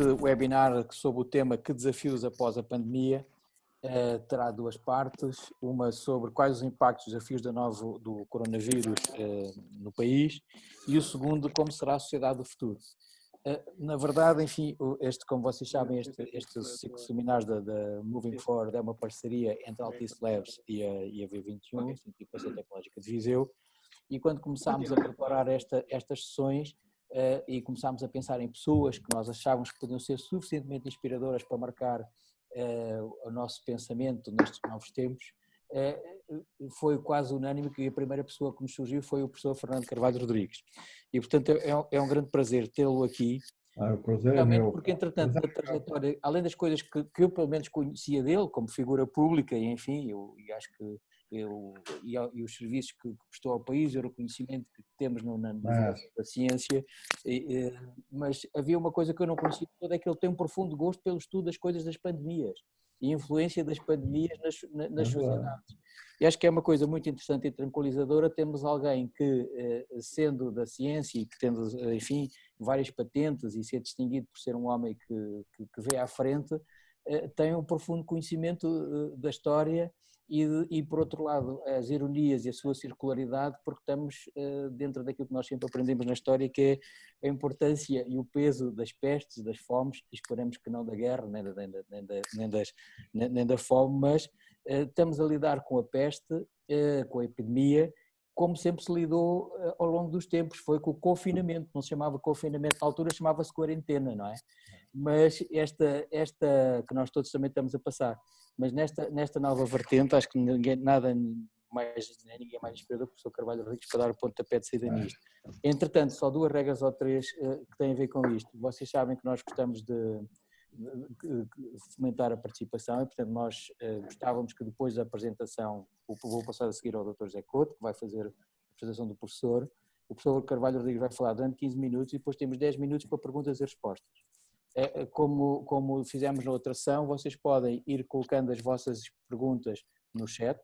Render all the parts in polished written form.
Este webinar sobre o tema Que desafios após a pandemia terá duas partes, uma sobre quais os impactos e desafios do coronavírus no país e o segundo, como será a sociedade do futuro. Na verdade, enfim, como vocês sabem, este ciclo de seminários da Moving Forward é uma parceria entre a Altice Labs e a V21, Centro de Inovação Tecnológica de Viseu, e quando começámos a preparar estas sessões e começámos a pensar em pessoas que nós achávamos que podiam ser suficientemente inspiradoras para marcar o nosso pensamento nestes novos tempos, foi quase unânime que a primeira pessoa que nos surgiu foi o professor Fernando Carvalho Rodrigues. E, portanto, é um grande prazer tê-lo aqui. O prazer é meu. Porque, entretanto, na trajetória, além das coisas que eu pelo menos conhecia dele, como figura pública, e enfim, e acho que e os serviços que prestou ao país, o reconhecimento que temos da ciência, mas havia uma coisa que eu não conhecia toda, é que ele tem um profundo gosto pelo estudo das coisas das pandemias e influência das pandemias nas sociedades. E acho que é uma coisa muito interessante e tranquilizadora termos alguém que, sendo da ciência e que tendo, enfim, várias patentes e ser distinguido por ser um homem que vê à frente, tem um profundo conhecimento da história e, por outro lado, as ironias e a sua circularidade, porque estamos dentro daquilo que nós sempre aprendemos na história, que é a importância e o peso das pestes, das fomes, esperamos que não da guerra, nem da fome, mas estamos a lidar com a peste, com a epidemia, como sempre se lidou ao longo dos tempos, foi com o confinamento, não se chamava confinamento na altura, chamava-se quarentena, não é? Mas esta que nós todos também estamos a passar, mas nesta nova vertente, acho que ninguém mais inspirador que o professor Carvalho Rodrigues para dar o pontapé de saída nisto. Entretanto, só duas regras ou três que têm a ver com isto. Vocês sabem que nós gostamos de fomentar a participação e, portanto, nós gostávamos que depois da apresentação, vou passar a seguir ao Dr. José Couto, que vai fazer a apresentação do professor. O professor Carvalho Rodrigues vai falar durante 15 minutos e depois temos 10 minutos para perguntas e respostas. Como fizemos na outra sessão, vocês podem ir colocando as vossas perguntas no chat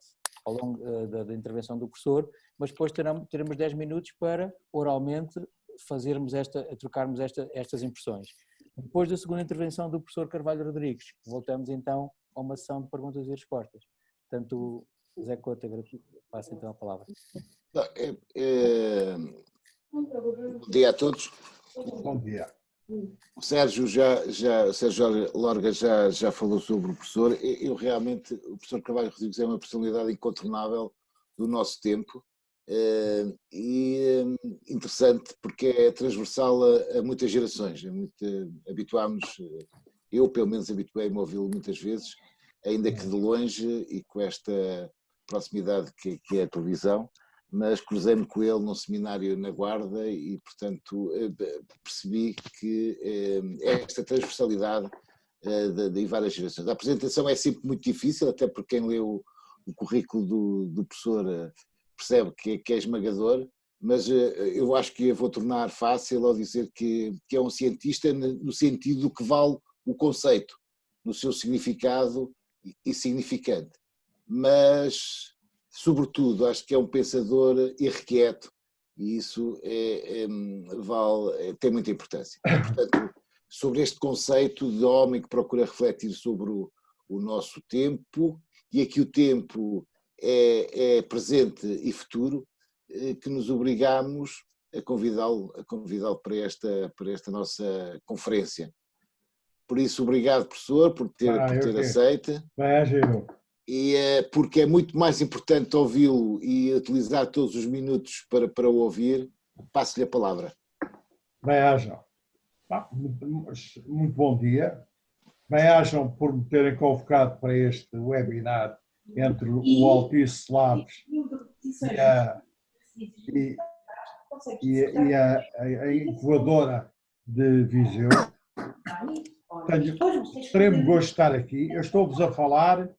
ao longo da intervenção do professor, mas depois teremos 10 minutos para oralmente trocarmos estas impressões. Depois da segunda intervenção do professor Carvalho Rodrigues, voltamos então a uma sessão de perguntas e respostas. Portanto, José Couto, passa então a palavra. Bom dia a todos. Bom dia. O Sérgio Lorga já falou sobre o professor. Realmente, o professor Carvalho Rodrigues é uma personalidade incontornável do nosso tempo e interessante porque é transversal a muitas gerações. Eu pelo menos habituei-me a ouvi-lo muitas vezes, ainda que de longe e com esta proximidade que é a televisão, mas cruzei-me com ele num seminário na Guarda e, portanto, percebi que esta transversalidade de várias gerações. A apresentação é sempre muito difícil, até porque quem leu o currículo do professor percebe que é esmagador, mas eu acho que a vou tornar fácil ao dizer que é um cientista no sentido que vale o conceito, no seu significado e significante. Mas, sobretudo, acho que é um pensador irrequieto e isso tem muita importância. Portanto, sobre este conceito de homem que procura refletir sobre o nosso tempo, e aqui o tempo é presente e futuro, que nos obrigamos a convidá-lo para esta nossa conferência. Por isso, obrigado, professor, por ter aceito. E porque é muito mais importante ouvi-lo e utilizar todos os minutos para o ouvir, passo-lhe a palavra. Bem-ajam. Muito bom dia. Bem-ajam por me terem convocado para este webinar entre o Altice Labs e a incubadora de Viseu. Tenho extremo gosto de estar aqui. Eu estou-vos a falar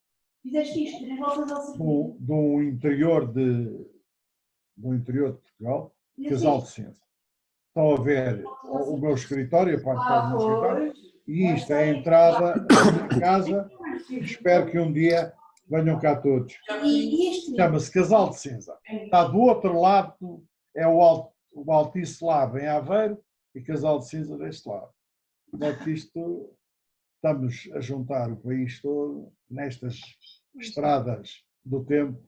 do interior de Portugal, Casal de Cinza. Estão a ver o meu escritório, a parte do meu escritório, e isto é a entrada da minha casa. Espero que um dia venham cá todos. Chama-se Casal de Cinza. Está do outro lado, é o Altice Lab em Aveiro e Casal de Cinza deste lado. que isto, estamos a juntar o país todo nestas estradas do tempo,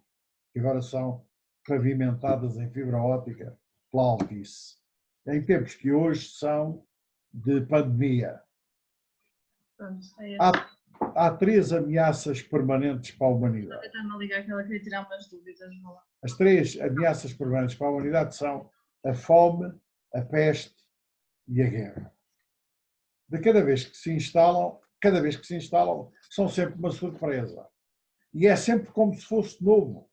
que agora são pavimentadas em fibra óptica pela Altice, em tempos que hoje são de pandemia. Há 3 ameaças permanentes para a humanidade. Está-me a ligar que ela queria tirar umas dúvidas. As 3 ameaças permanentes para a humanidade são a fome, a peste e a guerra. De cada vez que se instalam, são sempre uma surpresa. E é sempre como se fosse novo.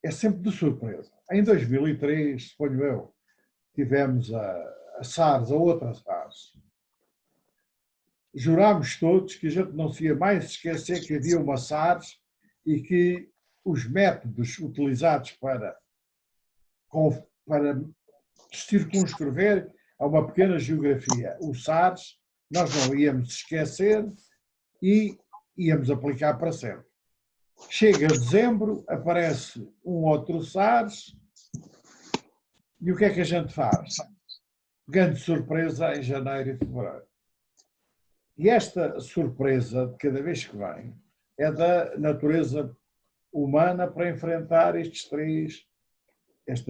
É sempre de surpresa. Em 2003, suponho eu, tivemos a SARS, a outra SARS. Jurámos todos que a gente não se ia mais esquecer que havia uma SARS e que os métodos utilizados para circunscrever a uma pequena geografia o SARS, nós não íamos esquecer e íamos aplicar para sempre. Chega dezembro, aparece um outro SARS e o que é que a gente faz? Grande surpresa em janeiro e fevereiro. E esta surpresa, de cada vez que vem, é da natureza humana para enfrentar estas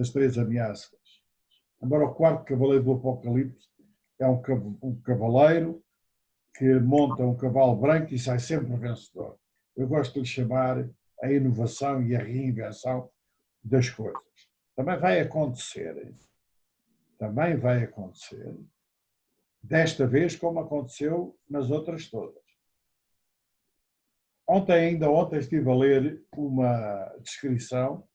três ameaças. Embora o quarto cavaleiro do Apocalipse é um cavaleiro que monta um cavalo branco e sai sempre vencedor. Eu gosto de lhe chamar a inovação e a reinvenção das coisas. Também vai acontecer, desta vez como aconteceu nas outras todas. Ainda ontem estive a ler uma descrição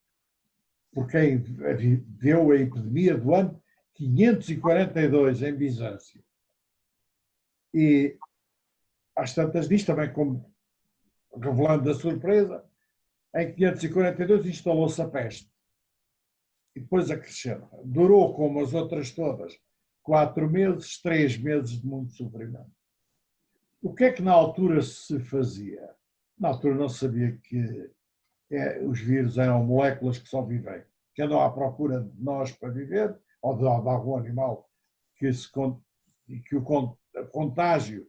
por quem viveu a epidemia do ano 542 em Bizâncio. E às tantas diz também, como revelando a surpresa, em 542 instalou-se a peste. E depois acrescenta, durou como as outras todas, 4 meses, 3 meses de muito sofrimento. O que é que na altura se fazia? Na altura não se sabia que os vírus eram moléculas que só vivem, que andam à procura de nós para viver, ou de algum animal, que o contágio,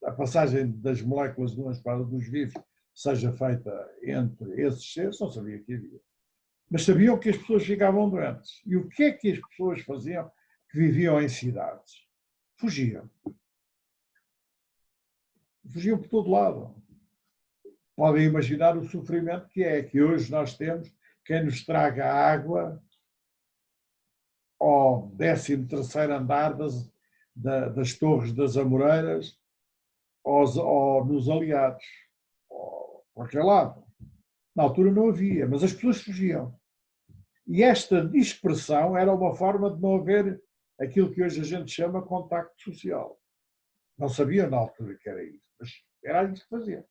a passagem das moléculas de umas para dos vírus, seja feita entre esses seres, não sabia que havia. Mas sabiam que as pessoas ficavam doentes. E o que é que as pessoas faziam que viviam em cidades? Fugiam. Fugiam por todo lado. Podem imaginar o sofrimento que hoje nós temos, quem nos traga água ao 13º andar das Torres das Amoreiras ou nos Aliados, ou por aquele lado. Na altura não havia, mas as pessoas fugiam. E esta dispersão era uma forma de não haver aquilo que hoje a gente chama contacto social. Não sabiam na altura que era isso, mas era isso que faziam.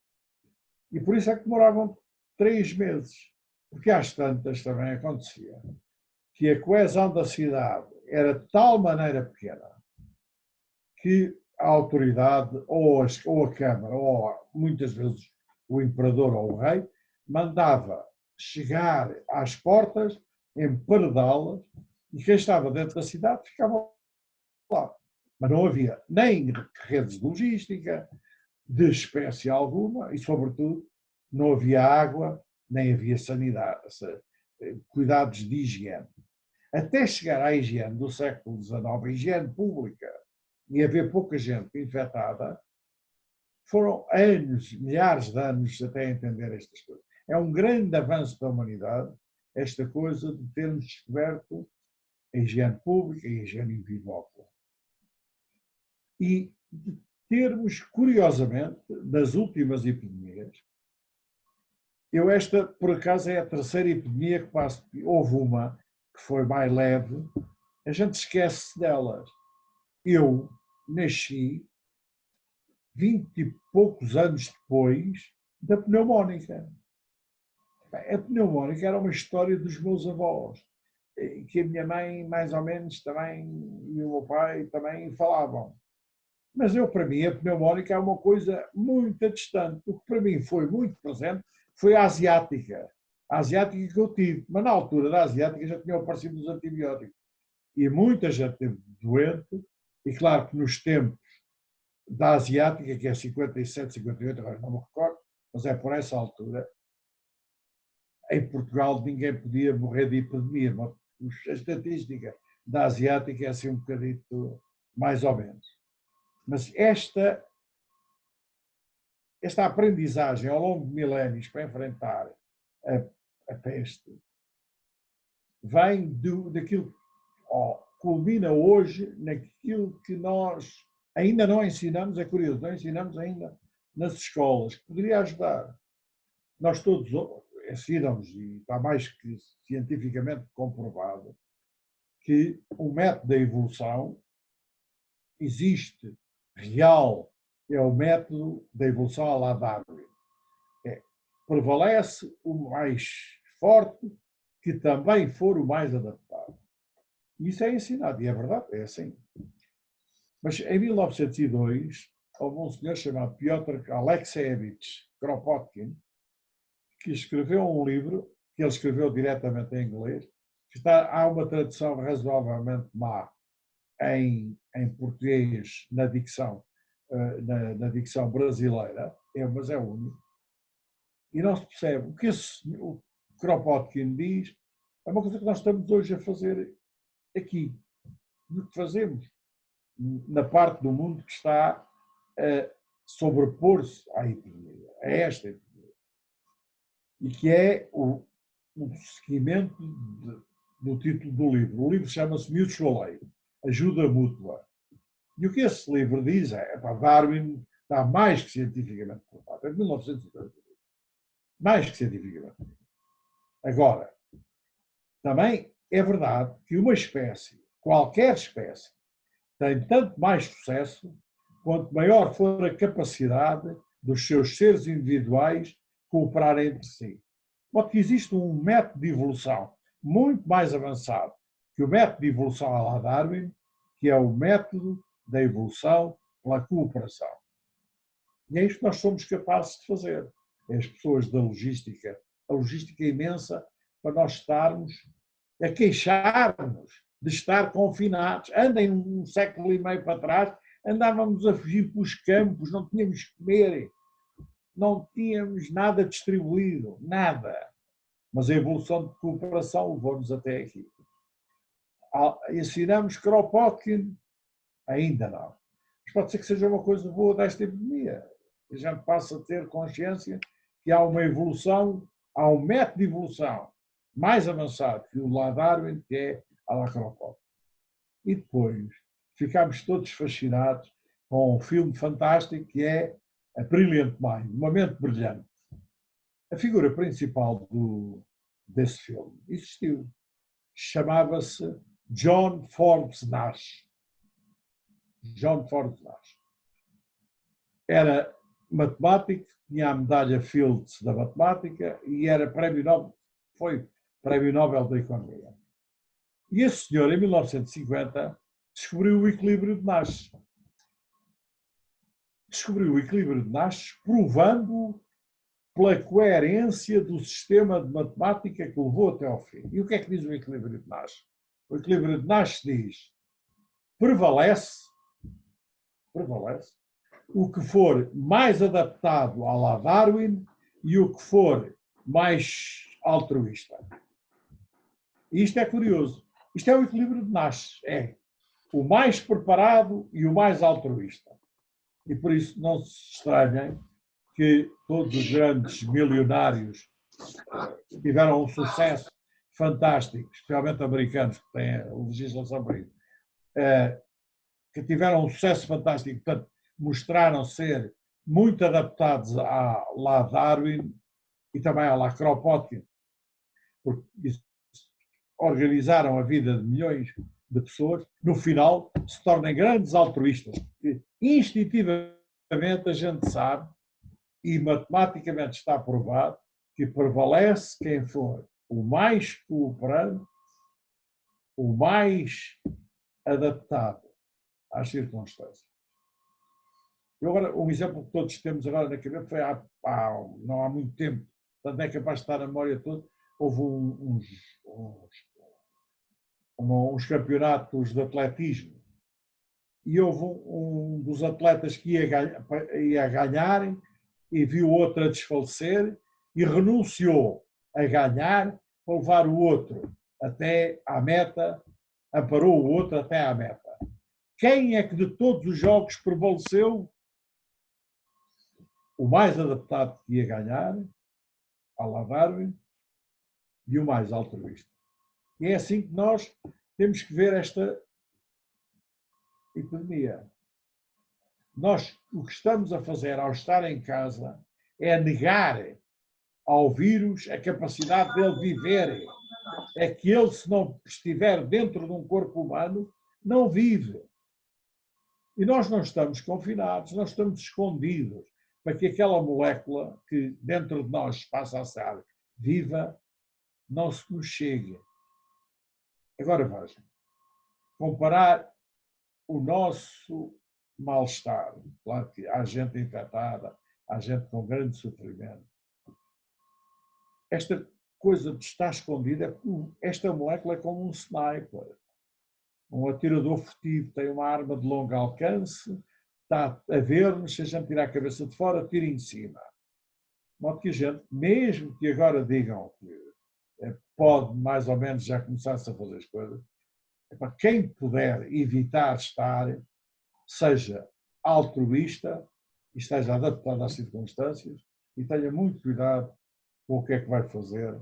E por isso é que demoravam 3 meses. Porque às tantas também acontecia que a coesão da cidade era de tal maneira pequena que a autoridade, ou a Câmara, ou muitas vezes o Imperador ou o Rei, mandava chegar às portas, emparedá-las, e quem estava dentro da cidade ficava lá. Mas não havia nem redes de logística, de espécie alguma, e, sobretudo, não havia água, nem havia sanidade, cuidados de higiene. Até chegar à higiene do século XIX, a higiene pública, e haver pouca gente infectada, foram anos, milhares de anos até entender estas coisas. É um grande avanço da humanidade, esta coisa de termos descoberto a higiene pública e a higiene individual. E de termos, curiosamente, das últimas epidemias, esta, por acaso, é a terceira epidemia que passo. Houve uma que foi mais leve, a gente esquece delas. Eu nasci 20 e poucos anos depois da pneumónica. A pneumónica era uma história dos meus avós, que a minha mãe, mais ou menos, também, e o meu pai também falavam. Mas para mim, a pneumónica é uma coisa muito distante. O que para mim foi muito presente foi a asiática. A asiática que eu tive. Mas na altura da asiática já tinham aparecido os antibióticos. E muita gente esteve doente E claro que nos tempos da Asiática, que é 57, 58, agora não me recordo, mas é por essa altura, em Portugal ninguém podia morrer de epidemia. A estatística da Asiática é assim um bocadito mais ou menos. Mas esta aprendizagem ao longo de milénios para enfrentar a peste vem daquilo, culmina hoje naquilo que nós ainda não ensinamos, é curioso, não ensinamos ainda nas escolas, que poderia ajudar. Nós todos ensinamos, e está mais que cientificamente comprovado, que o método da evolução existe, real, é o método da evolução à la Darwin. Prevalece o mais forte, que também for o mais adaptado. Isso é ensinado, e é verdade, é assim. Mas em 1902, houve um senhor chamado Piotr Alexeyevich Kropotkin, que escreveu um livro, que ele escreveu diretamente em inglês, que há uma tradução razoavelmente má em português na dicção brasileira, mas é único. E não se percebe. O que o Kropotkin diz é uma coisa que nós estamos hoje a fazer aqui. O que fazemos na parte do mundo que está a sobrepor-se à epidemia, a esta epidemia. E que é o seguimento do título do livro. O livro chama-se Mutual Aid, Ajuda Mútua. E o que esse livro diz Darwin está mais que cientificamente provado. É de 1950. Mais que cientificamente. Agora, também é verdade que uma espécie, qualquer espécie, tem tanto mais sucesso quanto maior for a capacidade dos seus seres individuais cooperarem entre si. Porque existe um método de evolução muito mais avançado que o método de evolução à la Darwin, que é o método da evolução pela cooperação. E é isto que nós somos capazes de fazer. É as pessoas da logística, a logística imensa, para nós estarmos a queixar-nos de estar confinados. Andem um século e meio para trás, andávamos a fugir para os campos, não tínhamos que comer, não tínhamos nada distribuído, nada. Mas a evolução de cooperação levou-nos até aqui. Ensinamos Kropotkin? Ainda não. Mas pode ser que seja uma coisa boa desta epidemia. A gente passa a ter consciência que há uma evolução, há um método de evolução mais avançado que o la Darwin, que é a la Kropotkin. E depois ficámos todos fascinados com um filme fantástico que é A Brilliant Mind, Uma Mente Brilhante. A figura principal desse filme existiu. Chamava-se John Forbes Nash. John Forbes Nash. Era matemático, tinha a medalha Fields da matemática e era foi prémio Nobel da Economia. E esse senhor, em 1950, descobriu o equilíbrio de Nash. Descobriu o equilíbrio de Nash provando pela coerência do sistema de matemática que o levou até ao fim. E o que é que diz o equilíbrio de Nash? O equilíbrio de Nash diz: prevalece o que for mais adaptado à la Darwin e o que for mais altruísta. E isto é curioso. Isto é o equilíbrio de Nash. É o mais preparado e o mais altruísta. E por isso não se estranhem que todos os grandes milionários tiveram um sucesso fantástico, especialmente americanos, que têm a legislação para isso, que tiveram um sucesso fantástico, portanto, mostraram ser muito adaptados à la Darwin e também à la Kropotkin, porque organizaram a vida de milhões de pessoas, no final se tornem grandes altruístas, porque instintivamente a gente sabe e matematicamente está provado que prevalece quem for o mais cooperante, o mais adaptado às circunstâncias. E agora, um exemplo que todos temos agora na cabeça foi não há muito tempo, portanto é capaz de estar na memória toda, houve uns campeonatos de atletismo e houve um dos atletas que ia ganhar e viu o outro a desfalecer e renunciou a ganhar para levar o outro até à meta, amparou o outro até à meta. Quem é que de todos os jogos prevaleceu? O mais adaptado que ia ganhar, à Darwin, e o mais altruísta. E é assim que nós temos que ver esta epidemia. Nós, o que estamos a fazer ao estar em casa é negar ao vírus a capacidade dele viver. É que ele, se não estiver dentro de um corpo humano, não vive. E nós não estamos confinados, nós estamos escondidos para que aquela molécula que dentro de nós passa a ser viva não se nos chegue. Agora vejam, comparar o nosso mal-estar, claro que há gente infectada, há gente com grande sofrimento. Esta coisa de estar escondida, esta molécula é como um sniper, um atirador furtivo, tem uma arma de longo alcance, está a ver-nos, se a gente tirar a cabeça de fora, tira em cima. De modo que a gente, mesmo que agora digam que pode mais ou menos já começar-se a fazer as coisas, para quem puder evitar estar, seja altruísta e esteja adaptado às circunstâncias e tenha muito cuidado com o que é que vai fazer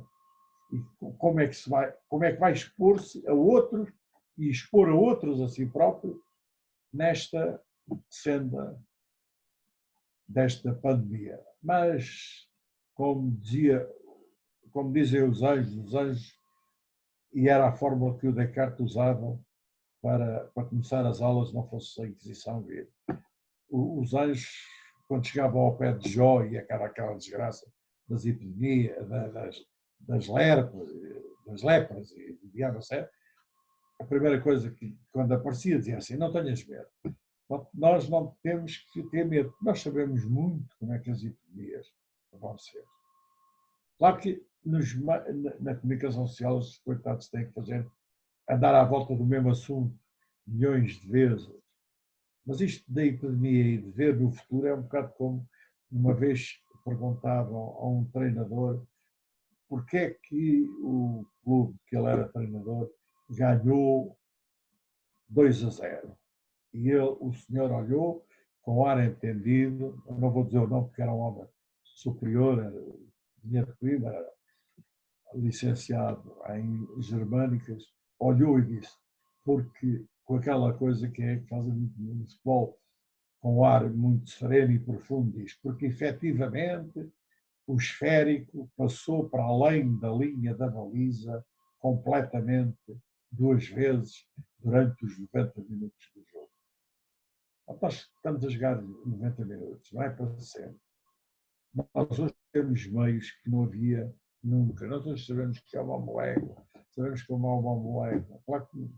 e como é que vai expor-se a outros e expor a outros a si próprio nesta senda desta pandemia. Mas, como dizem os anjos, e era a fórmula que o Descartes usava para começar as aulas, não fosse a Inquisição vir. Os anjos, quando chegavam ao pé de Jó e aquela desgraça das epidemias, das lepras e do diabo a sério, a primeira coisa que, quando aparecia, dizia assim: não tenhas medo. Nós não temos que ter medo. Nós sabemos muito como é que as epidemias vão ser. Claro que na comunicação social os coitados têm que fazer andar à volta do mesmo assunto milhões de vezes. Mas isto da epidemia e de ver no futuro é um bocado como uma vez perguntavam a um treinador porque é que o clube que ele era treinador ganhou 2-0. E o senhor olhou com ar entendido, eu não vou dizer o nome porque era um homem superior, Pinheiro de Coimbra, era licenciado em germânicas, olhou e disse, porque com aquela coisa que fazem muito no futebol, com um ar muito sereno e profundo, diz, porque efetivamente o esférico passou para além da linha da baliza completamente 2 vezes durante os 90 minutos do jogo. Nós estamos a jogar 90 minutos, não é para sempre. Nós hoje temos meios que não havia nunca. Nós hoje sabemos que é uma molécula, sabemos que é uma molécula. Claro que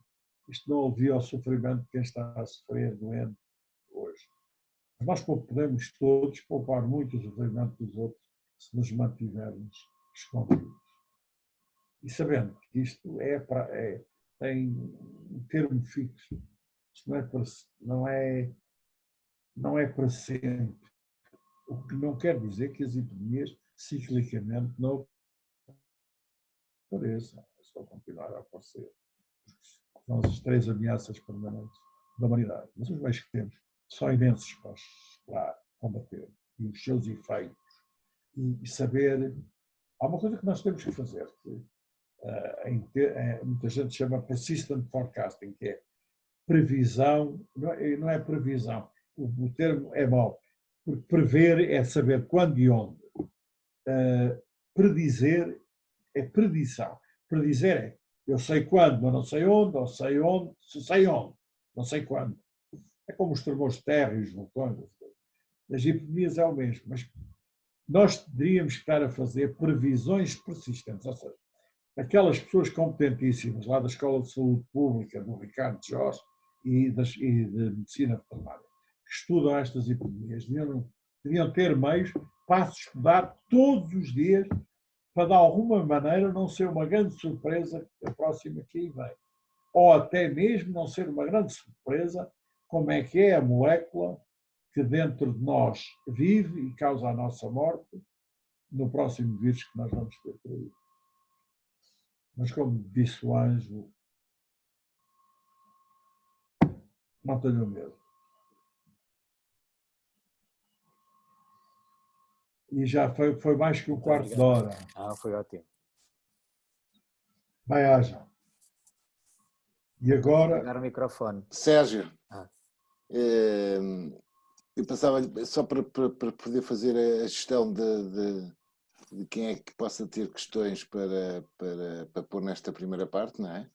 isto não alivia o sofrimento de quem está a sofrer doente hoje. Mas nós podemos todos poupar muito o sofrimento dos outros se nos mantivermos escondidos. E sabendo que isto tem um termo fixo. Isto não é para sempre. O que não quer dizer que as epidemias ciclicamente não apareçam. É só continuar a aparecer. São as 3 ameaças permanentes da humanidade. Mas os meios que temos são imensos para combater. E os seus efeitos. E saber... Há uma coisa que nós temos que fazer, que muita gente chama persistent forecasting, que é previsão, não é previsão, o termo é mau, porque prever é saber quando e onde. Predizer é predição. Predizer é eu sei quando, mas não sei onde, ou sei onde, se sei onde, não sei quando. É como os tremores de terra e os vulcões. As epidemias é o mesmo, mas nós teríamos que estar a fazer previsões persistentes, ou seja, aquelas pessoas competentíssimas lá da Escola de Saúde Pública, do Ricardo Jorge e de Medicina Veterinária, que estudam estas epidemias, deviam ter meios para se estudar todos os dias, para de alguma maneira não ser uma grande surpresa a próxima que aí vem. Ou até mesmo não ser uma grande surpresa como é que é a molécula que dentro de nós vive e causa a nossa morte no próximo vírus que nós vamos ter por aí. Mas como disse o anjo, não tenho medo. E já foi mais que um quarto de hora. Foi ótimo. Vai, haja. E agora... Ligar o microfone. Sérgio, eu passava só para poder fazer a gestão de quem é que possa ter questões para pôr nesta primeira parte, não é?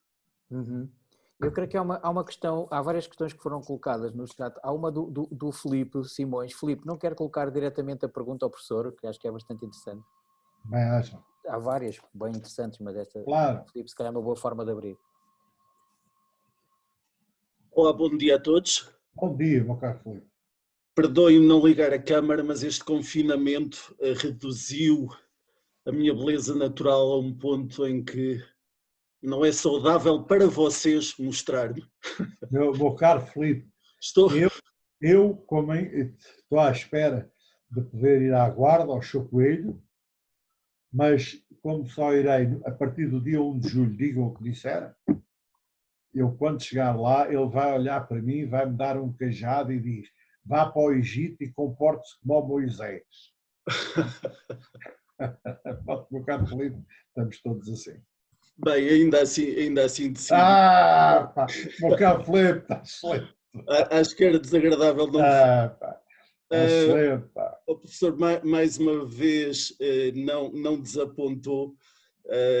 Uhum. Eu creio que há uma questão, há várias questões que foram colocadas no chat. Há uma do Filipe Simões. Filipe, não quero colocar diretamente a pergunta ao professor, que acho que é bastante interessante. Vai, haja. Há várias bem interessantes, mas esta, claro. Filipe, se calhar é uma boa forma de abrir. Olá, bom dia a todos. Bom dia, meu caro Filipe. Perdoem-me não ligar a câmara, mas este confinamento reduziu a minha beleza natural a um ponto em que não é saudável para vocês mostrar-me. Meu caro Filipe, Estou estou à espera de poder ir à guarda, ao Chocoelho, mas como só irei a partir do dia 1 de julho, digam o que disseram, eu quando chegar lá, ele vai olhar para mim, vai-me dar um cajado e diz: vá para o Egito e comporte-se como o Moisés. Meu caro Filipe, estamos todos assim. Bem, ainda assim decido. Pá, meu caro Filipe, está excelente. Acho que era desagradável não... Pá, excelente, pá. O professor mais uma vez não desapontou,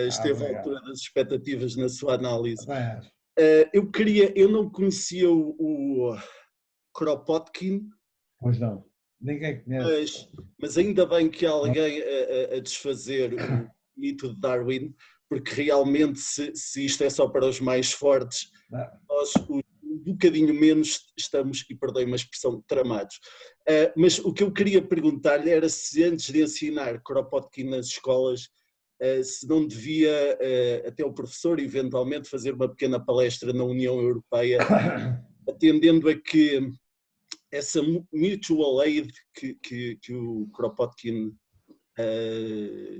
esteve à altura das expectativas na sua análise. Eu não conhecia o Kropotkin. Pois não, ninguém conhece. Mas ainda bem que há alguém a desfazer o mito de Darwin, porque realmente se isto é só para os mais fortes, nós um bocadinho menos estamos, e perdoem uma expressão, tramados. Mas o que eu queria perguntar-lhe era se antes de ensinar Kropotkin nas escolas, se não devia até o professor eventualmente fazer uma pequena palestra na União Europeia, atendendo a que essa mutual aid que o Kropotkin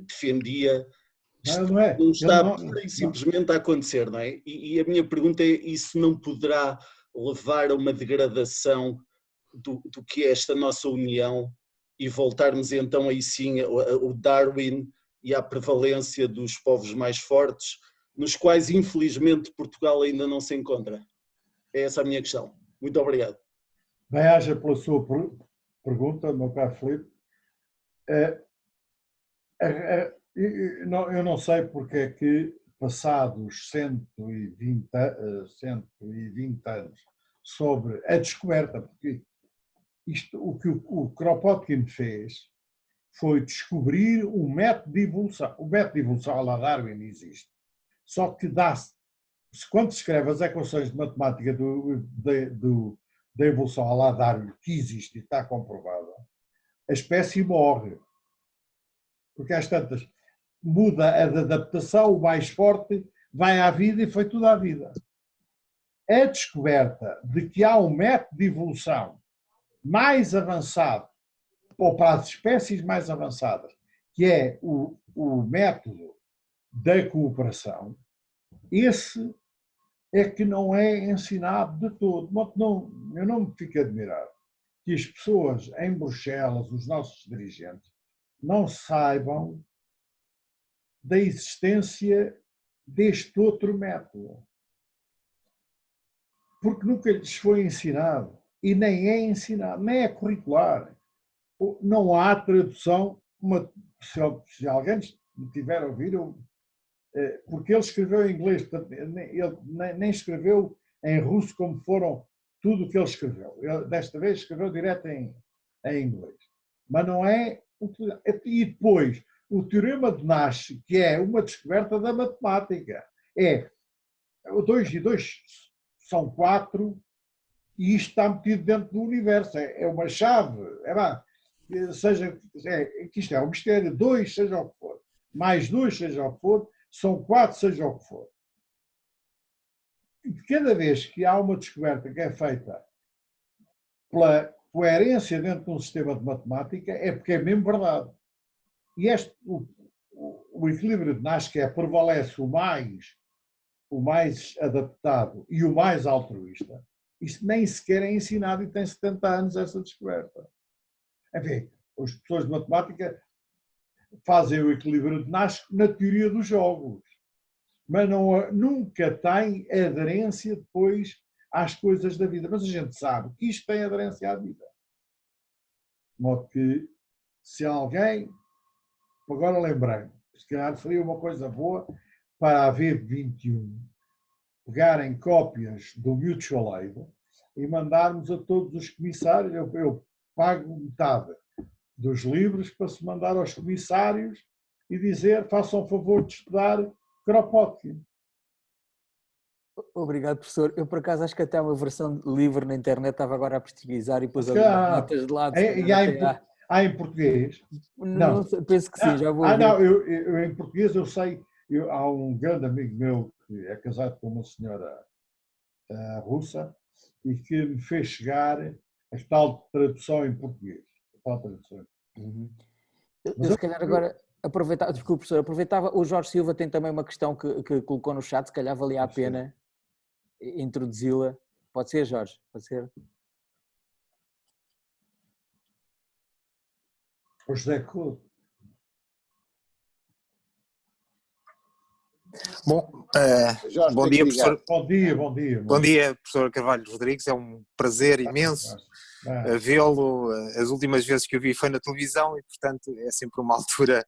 defendia não está simplesmente a acontecer, não é? E a minha pergunta é, isso não poderá levar a uma degradação do que é esta nossa união e voltarmos então aí sim ao Darwin e à prevalência dos povos mais fortes, nos quais infelizmente Portugal ainda não se encontra? É essa a minha questão. Muito obrigado. Bem-aja pela sua pergunta, meu caro Filipe. Eu não sei porque é que, passados 120 anos, sobre a descoberta, porque o que o Kropotkin fez foi descobrir um método de evolução. O método de evolução à la Darwin existe. Só que quando se escreve as equações de matemática da evolução à la Darwin, que existe e está comprovada, a espécie morre. Porque às tantas muda a adaptação, o mais forte vai à vida e foi tudo à vida. A descoberta de que há um método de evolução mais avançado, ou para as espécies mais avançadas, que é o método da cooperação, esse é que não é ensinado de todo. Eu não me fico admirado que as pessoas em Bruxelas, os nossos dirigentes, não saibam da existência deste outro método. Porque nunca lhes foi ensinado, e nem é ensinado, nem é curricular. Não há tradução, se alguém me tiver a ouvir, porque ele escreveu em inglês, ele nem escreveu em russo como foram tudo o que ele escreveu. Ele, desta vez, escreveu direto em inglês. Mas não é... E depois, o Teorema de Nash, que é uma descoberta da matemática, é 2 e 2 são 4 e isto está metido dentro do universo, é uma chave, que isto é um mistério, 2 seja o que for, mais 2 seja o que for, são 4 seja o que for. E cada vez que há uma descoberta que é feita pela coerência dentro de um sistema de matemática, é porque é mesmo verdade. E o equilíbrio de Nash, prevalece o mais adaptado e o mais altruísta, isso nem sequer é ensinado e tem 70 anos essa descoberta. Enfim, as pessoas de matemática fazem o equilíbrio de Nash na teoria dos jogos, mas nunca tem aderência depois às coisas da vida. Mas a gente sabe que isto tem aderência à vida. De modo que, se alguém, agora lembrei, se calhar seria uma coisa boa para a V21 pegarem cópias do Mutual Aid e mandarmos a todos os comissários. Eu pago metade dos livros para se mandar aos comissários e dizer: façam o favor de estudar Kropotkin. Obrigado, professor. Eu, por acaso, acho que até há uma versão livre na internet, estava agora a pesquisar e depois ali as notas de lado. E há em português? Não, penso que sim, já vou ver. Não, eu em português eu sei, há um grande amigo meu que é casado com uma senhora russa e que me fez chegar a tal tradução em português. Eu se calhar agora aproveitava, desculpe, professor, aproveitava, o Jorge Silva tem também uma questão que colocou no chat, se calhar valia a pena introduzi-la. Pode ser, Jorge? Pode ser? O José Couto. Bom, Jorge, bom dia, professor. Bom dia. Bom dia, professor Carvalho Rodrigues. É um prazer imenso vê-lo. As últimas vezes que o vi foi na televisão e, portanto, é sempre uma altura,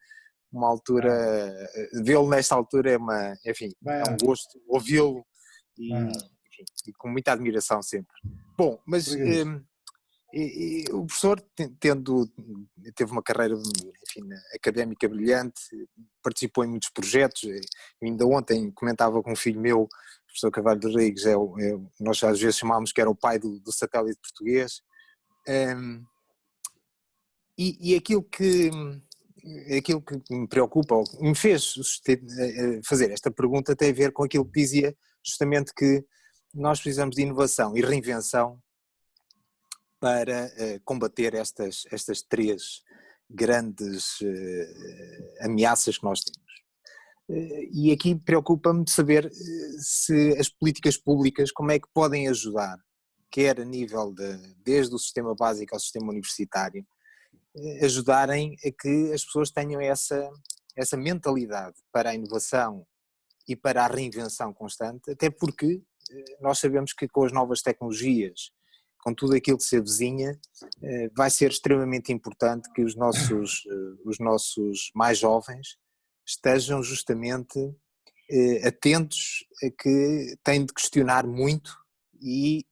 vê-lo nesta altura é um gosto ouvi-lo e com muita admiração sempre. Bom, mas o professor, teve uma carreira académica brilhante, participou em muitos projetos. Ainda ontem comentava com um filho meu, o professor Carvalho Rodrigues, nós às vezes chamávamos que era o pai do satélite português. E aquilo que me preocupa, ou me fez fazer esta pergunta, tem a ver com aquilo que dizia justamente que nós precisamos de inovação e reinvenção para combater estas três grandes ameaças que nós temos. E aqui preocupa-me de saber se as políticas públicas, como é que podem ajudar, quer a nível desde o sistema básico ao sistema universitário, ajudarem a que as pessoas tenham essa mentalidade para a inovação e para a reinvenção constante, até porque nós sabemos que com as novas tecnologias, com tudo aquilo que se avizinha, vai ser extremamente importante que os nossos mais jovens estejam justamente atentos a que têm de questionar muito e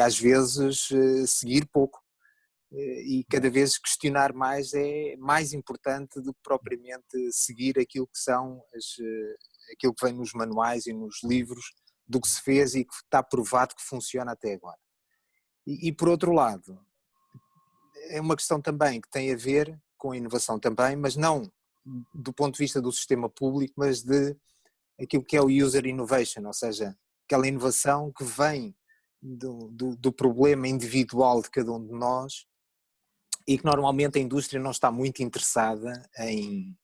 às vezes seguir pouco. E cada vez questionar mais é mais importante do que propriamente seguir aquilo que são aquilo que vem nos manuais e nos livros do que se fez e que está provado que funciona até agora. E por outro lado, é uma questão também que tem a ver com a inovação também, mas não do ponto de vista do sistema público, mas de aquilo que é o user innovation, ou seja, aquela inovação que vem do problema individual de cada um de nós e que normalmente a indústria não está muito interessada em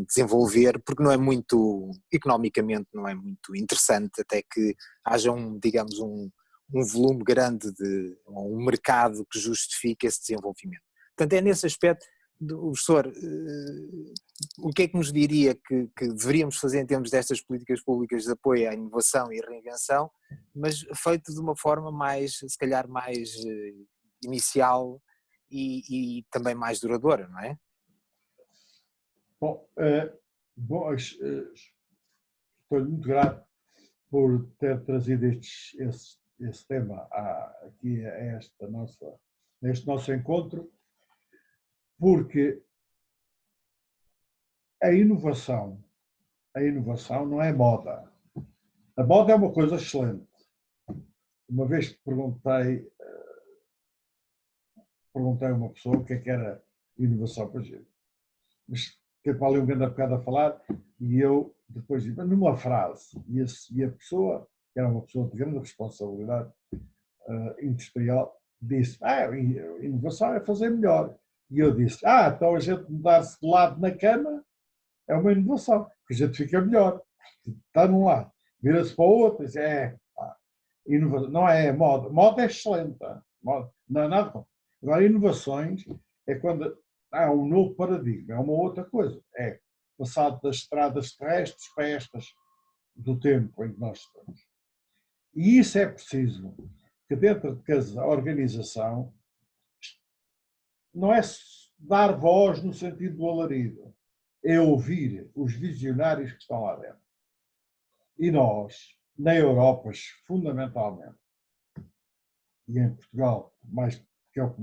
desenvolver, porque não é muito, economicamente não é muito interessante, até que haja digamos um volume grande um mercado que justifique esse desenvolvimento. Portanto, é nesse aspecto, professor, o que é que nos diria que deveríamos fazer em termos destas políticas públicas de apoio à inovação e reinvenção, mas feito de uma forma mais, se calhar mais inicial e também mais duradoura, não é? Bom, estou-lhe muito grato por ter trazido esse tema aqui a este nosso encontro, porque a inovação não é moda. A moda é uma coisa excelente. Uma vez que perguntei a uma pessoa o que era inovação para gente. Mas teve ali um grande bocado a falar e eu depois disse, numa frase, e a pessoa, que era uma pessoa de grande responsabilidade, industrial, disse, inovação é fazer melhor. E eu disse, então a gente mudar-se de lado na cama é uma inovação, porque a gente fica melhor. Está num lado, vira-se para o outro e diz, inovação, não é moda. Moda é excelente, moda, não é nada. Agora, inovações é quando há um novo paradigma, é uma outra coisa. É passado das estradas terrestres para estas do tempo em que nós estamos. E isso é preciso que dentro de cada organização não é dar voz no sentido do alarido, é ouvir os visionários que estão lá dentro. E nós, na Europa, fundamentalmente, e em Portugal, mais que é o que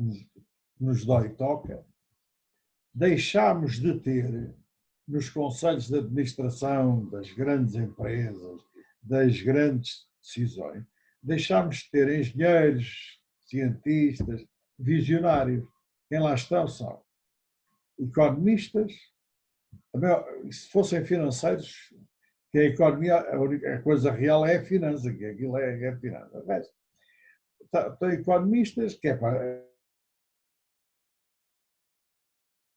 nos dói e toca, deixámos de ter nos conselhos de administração das grandes empresas, das grandes decisões, deixámos de ter engenheiros, cientistas, visionários. Quem lá estão são economistas, se fossem financeiros, que a economia, a coisa real é a finança, que aquilo é finança. O resto, estão economistas, que é para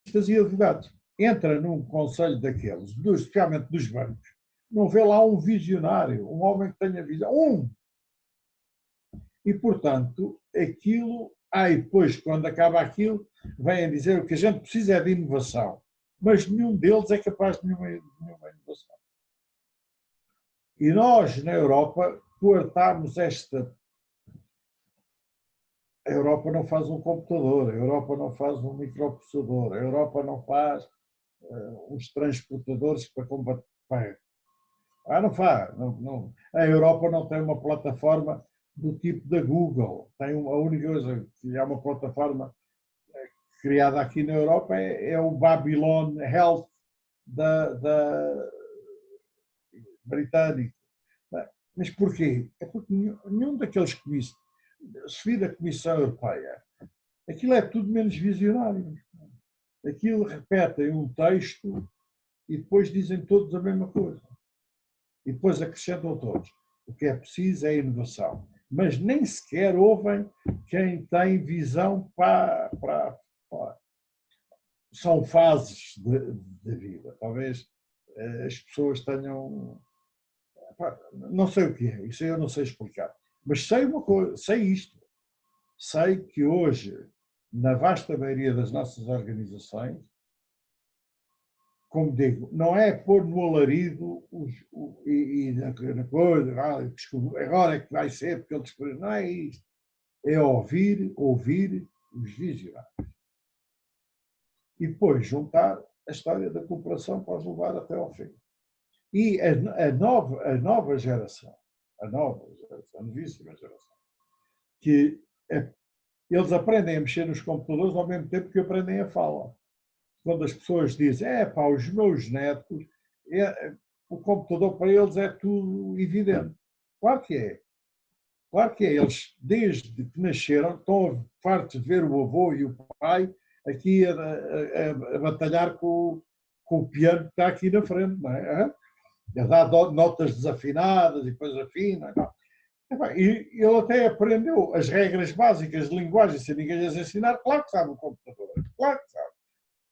e advogados. Entra num conselho daqueles, especialmente dos bancos, não vê lá um visionário, um homem que tenha visão. E, portanto, aquilo, e depois, quando acaba aquilo, vêm dizer o que a gente precisa é de inovação. Mas nenhum deles é capaz de nenhuma inovação. E nós, na Europa, coartámos esta... A Europa não faz um computador, a Europa não faz um microprocessador, a Europa não faz uns transportadores para combater. Não faz. Não. A Europa não tem uma plataforma do tipo da Google. Tem a única coisa que é uma plataforma criada aqui na Europa é o Babylon Health da britânico. Mas porquê? É porque nenhum daqueles comícios, se vir a Comissão Europeia, aquilo é tudo menos visionário. Aquilo repetem um texto e depois dizem todos a mesma coisa. E depois acrescentam todos. O que é preciso é inovação. Mas nem sequer ouvem quem tem visão para... São fases da vida. Talvez as pessoas tenham... Não sei o que é, isso eu não sei explicar. Mas sei uma coisa, sei isto. Sei que hoje, na vasta maioria das nossas organizações, como digo, não é pôr no alarido e na coisa, agora é que vai ser, porque ele descobriu. Não é isto. É ouvir os visionários. E depois juntar a história da cooperação para os levar até ao fim. E a nova geração, a novíssima geração, que eles aprendem a mexer nos computadores ao mesmo tempo que aprendem a falar. Quando as pessoas dizem, os meus netos, o computador para eles é tudo evidente. Claro que é. Claro que é. Eles, desde que nasceram, estão fartos de ver o avô e o pai aqui a batalhar com o piano que está aqui na frente, não é? A dar notas desafinadas e depois afina. E ele até aprendeu as regras básicas de linguagem, sem ninguém lhes ensinar. Claro que sabe o computador, claro que sabe.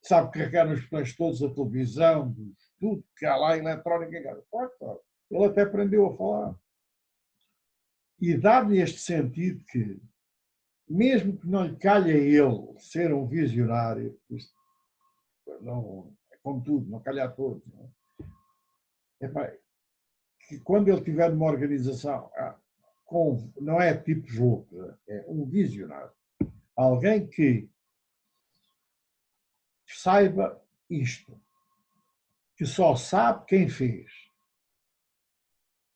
Sabe carregar nos botões todos da televisão, tudo que há lá eletrónica em casa. Claro que sabe. Ele até aprendeu a falar. E dá-lhe este sentido que, mesmo que não lhe calhe a ele ser um visionário, isto não, é como tudo, não calha a todos. Não é? Que quando ele estiver numa organização, não é tipo jogo, é um visionário. Alguém que saiba isto, que só sabe quem fez.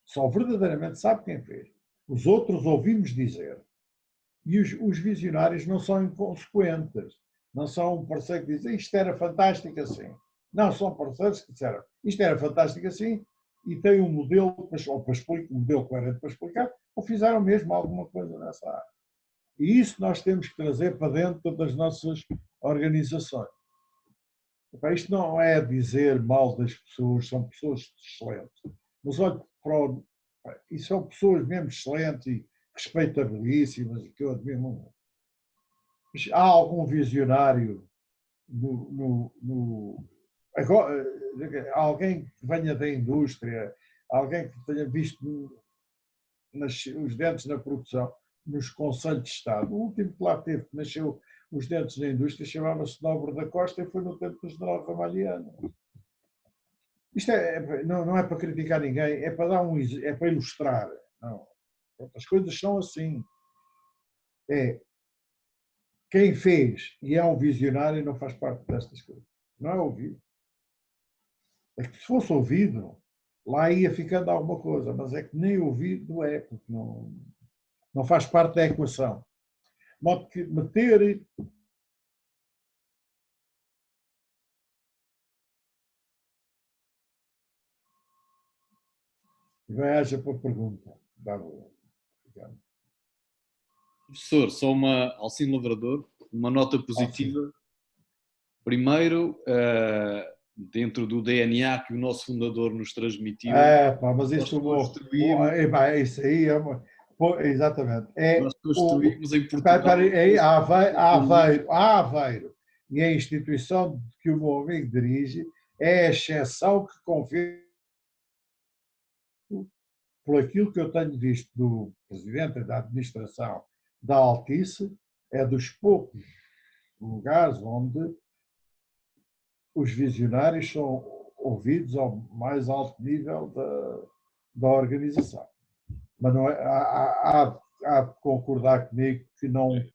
Só verdadeiramente sabe quem fez. Os outros ouvimos dizer. E os visionários não são inconsequentes. Não são um parceiro que diz isto era fantástico assim. Não, são parceiros que disseram isto era fantástico assim e tem um modelo, ou para explicar, um modelo coerente para explicar, ou fizeram mesmo alguma coisa nessa área. E isso nós temos que trazer para dentro das nossas organizações. Isto não é dizer mal das pessoas, são pessoas excelentes. Mas olhe e são pessoas mesmo excelentes e respeitabilíssimas e que eu admiro muito. Mas há algum visionário agora, alguém que venha da indústria, alguém que tenha visto os dentes na produção, nos Conselhos de Estado. O último que lá teve, que nasceu os dentes na indústria, chamava-se Nobre da Costa e foi no tempo do general Ramalhiano. Isto não é para criticar ninguém, é para é para ilustrar. Não. As coisas são assim. Quem fez e é um visionário não faz parte destas coisas. Não é ouvido. É que se fosse ouvido, lá ia ficando alguma coisa, mas é que nem ouvido é, porque não faz parte da equação. De modo que meter vai-haja para a pergunta. Professor, só Alcino Lavrador, uma nota positiva. Primeiro, dentro do DNA que o nosso fundador nos transmitiu. Mas isto isso aí é uma. Exatamente. Nós construímos em Portugal. Aveiro. E a instituição que o meu amigo dirige é a exceção que confirma, por aquilo que eu tenho visto do presidente da administração da Altice, é dos poucos lugares onde os visionários são ouvidos ao mais alto nível da organização. Mas não é, há de concordar comigo que não é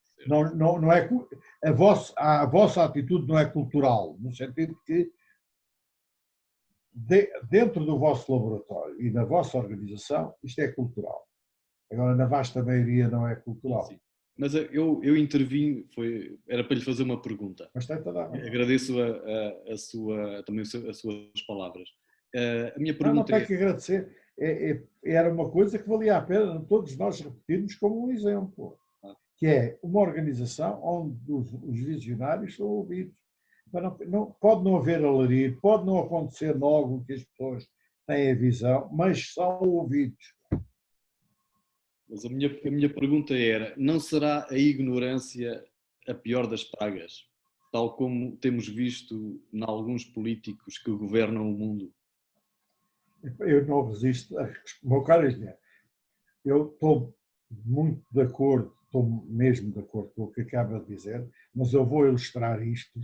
a vossa atitude não é cultural, no sentido que dentro do vosso laboratório e da vossa organização isto é cultural. Agora, na vasta maioria não é cultural. Sim. Mas eu intervim, era para lhe fazer uma pergunta. Mas tenta dar. Agradeço também as suas palavras. A minha pergunta não tem que agradecer. Era uma coisa que valia a pena todos nós repetirmos como um exemplo, que é uma organização onde os visionários são ouvidos. Pode não haver alarido, pode não acontecer logo que as pessoas têm a visão, mas são ouvidos. Mas a minha pergunta era, não será a ignorância a pior das pragas, tal como temos visto em alguns políticos que governam o mundo? Eu não resisto. Meu caro engenheiro, eu estou muito de acordo, estou mesmo de acordo com o que acaba de dizer, mas eu vou ilustrar isto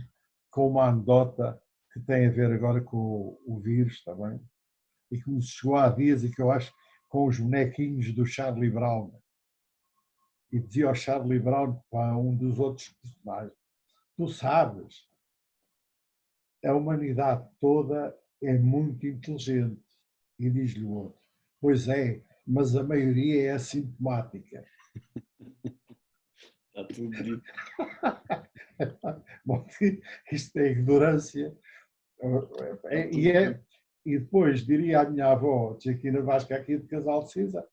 com uma anedota que tem a ver agora com o vírus também, e que me chegou há dias e que eu acho com os bonequinhos do Charlie Brown. E dizia ao Charlie Brown para um dos outros personagens: tu sabes, a humanidade toda é muito inteligente. E diz-lhe o outro: pois é, mas a maioria é assintomática. Está tudo dito. Bom, isto é ignorância. E depois diria à minha avó, Joaquina Vasca, aqui de Casal de Cisa,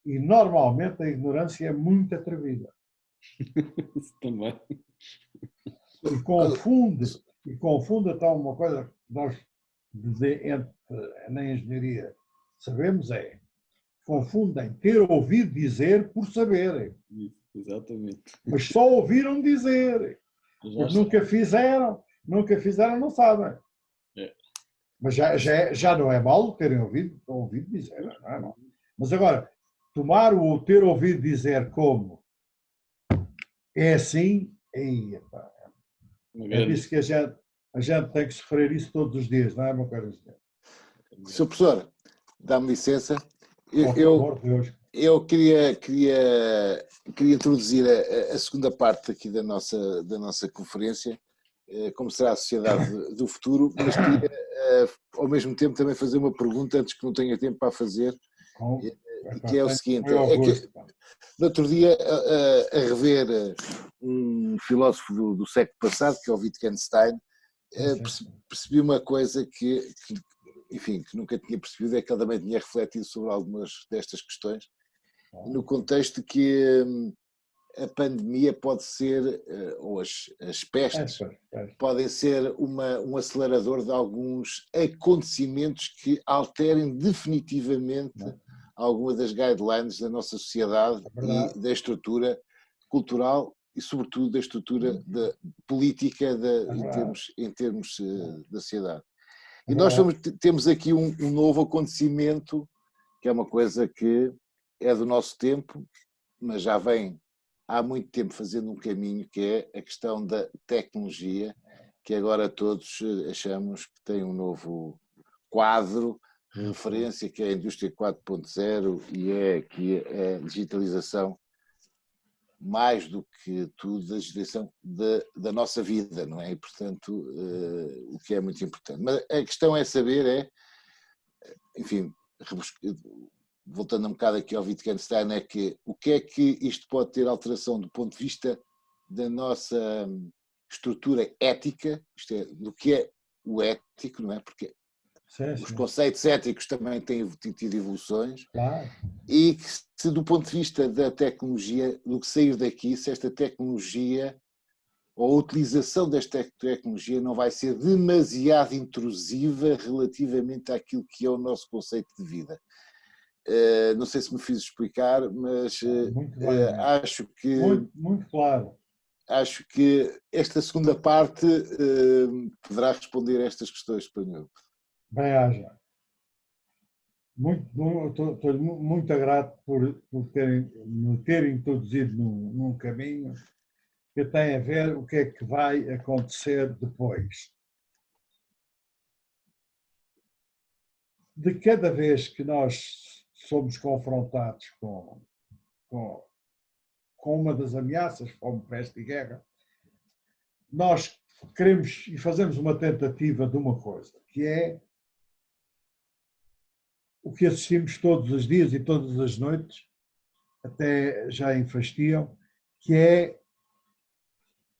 e normalmente a ignorância é muito atrevida. Também. E confunde então uma coisa que nós na engenharia sabemos confundem ter ouvido dizer por saberem. Exatamente. Mas só ouviram dizer. Porque nunca fizeram, não sabem. Mas já não é mal terem ouvido dizer, não é mal. Mas agora, tomar o ter ouvido dizer como é assim, é disso que a gente tem que sofrer isso todos os dias, não é, meu caro engenheiro? Sr. Professor, dá-me licença. Eu queria introduzir a segunda parte aqui da nossa conferência, como será a sociedade do futuro, mas queria ao mesmo tempo também fazer uma pergunta antes que não tenha tempo para fazer, que é o seguinte: no outro dia, a rever um filósofo do século passado, que é o Wittgenstein, percebi uma coisa que nunca tinha percebido, é que ele também tinha refletido sobre algumas destas questões, no contexto de que a pandemia pode ser, ou as pestes, podem ser um acelerador de alguns acontecimentos que alterem definitivamente alguma das guidelines da nossa sociedade e da estrutura cultural e, sobretudo, da estrutura política em termos da sociedade. E nós temos aqui um novo acontecimento, que é uma coisa que é do nosso tempo, mas já vem há muito tempo fazendo um caminho, que é a questão da tecnologia, que agora todos achamos que tem um novo quadro, referência, que é a indústria 4.0 e é que a digitalização, mais do que tudo, a digitalização da nossa vida, não é? E, portanto, o que é muito importante. Mas a questão é saber, enfim, voltando um bocado aqui ao Wittgenstein, o que é que isto pode ter alteração do ponto de vista da nossa estrutura ética, isto é, do que é o ético, não é? Porque os conceitos éticos também têm tido evoluções, claro. E que se do ponto de vista da tecnologia, do que sair daqui, se esta tecnologia ou a utilização desta tecnologia não vai ser demasiado intrusiva relativamente àquilo que é o nosso conceito de vida. Não sei se me fiz explicar, mas acho que... Muito claro. Acho que esta segunda parte poderá responder a estas questões, Espanhol. Bem-aja. Estou muito grato por me terem introduzido num caminho que tem a ver o que é que vai acontecer depois. De cada vez que nós somos confrontados com uma das ameaças, como peste e guerra, nós queremos e fazemos uma tentativa de uma coisa, que é o que assistimos todos os dias e todas as noites, até já enfastiam, que é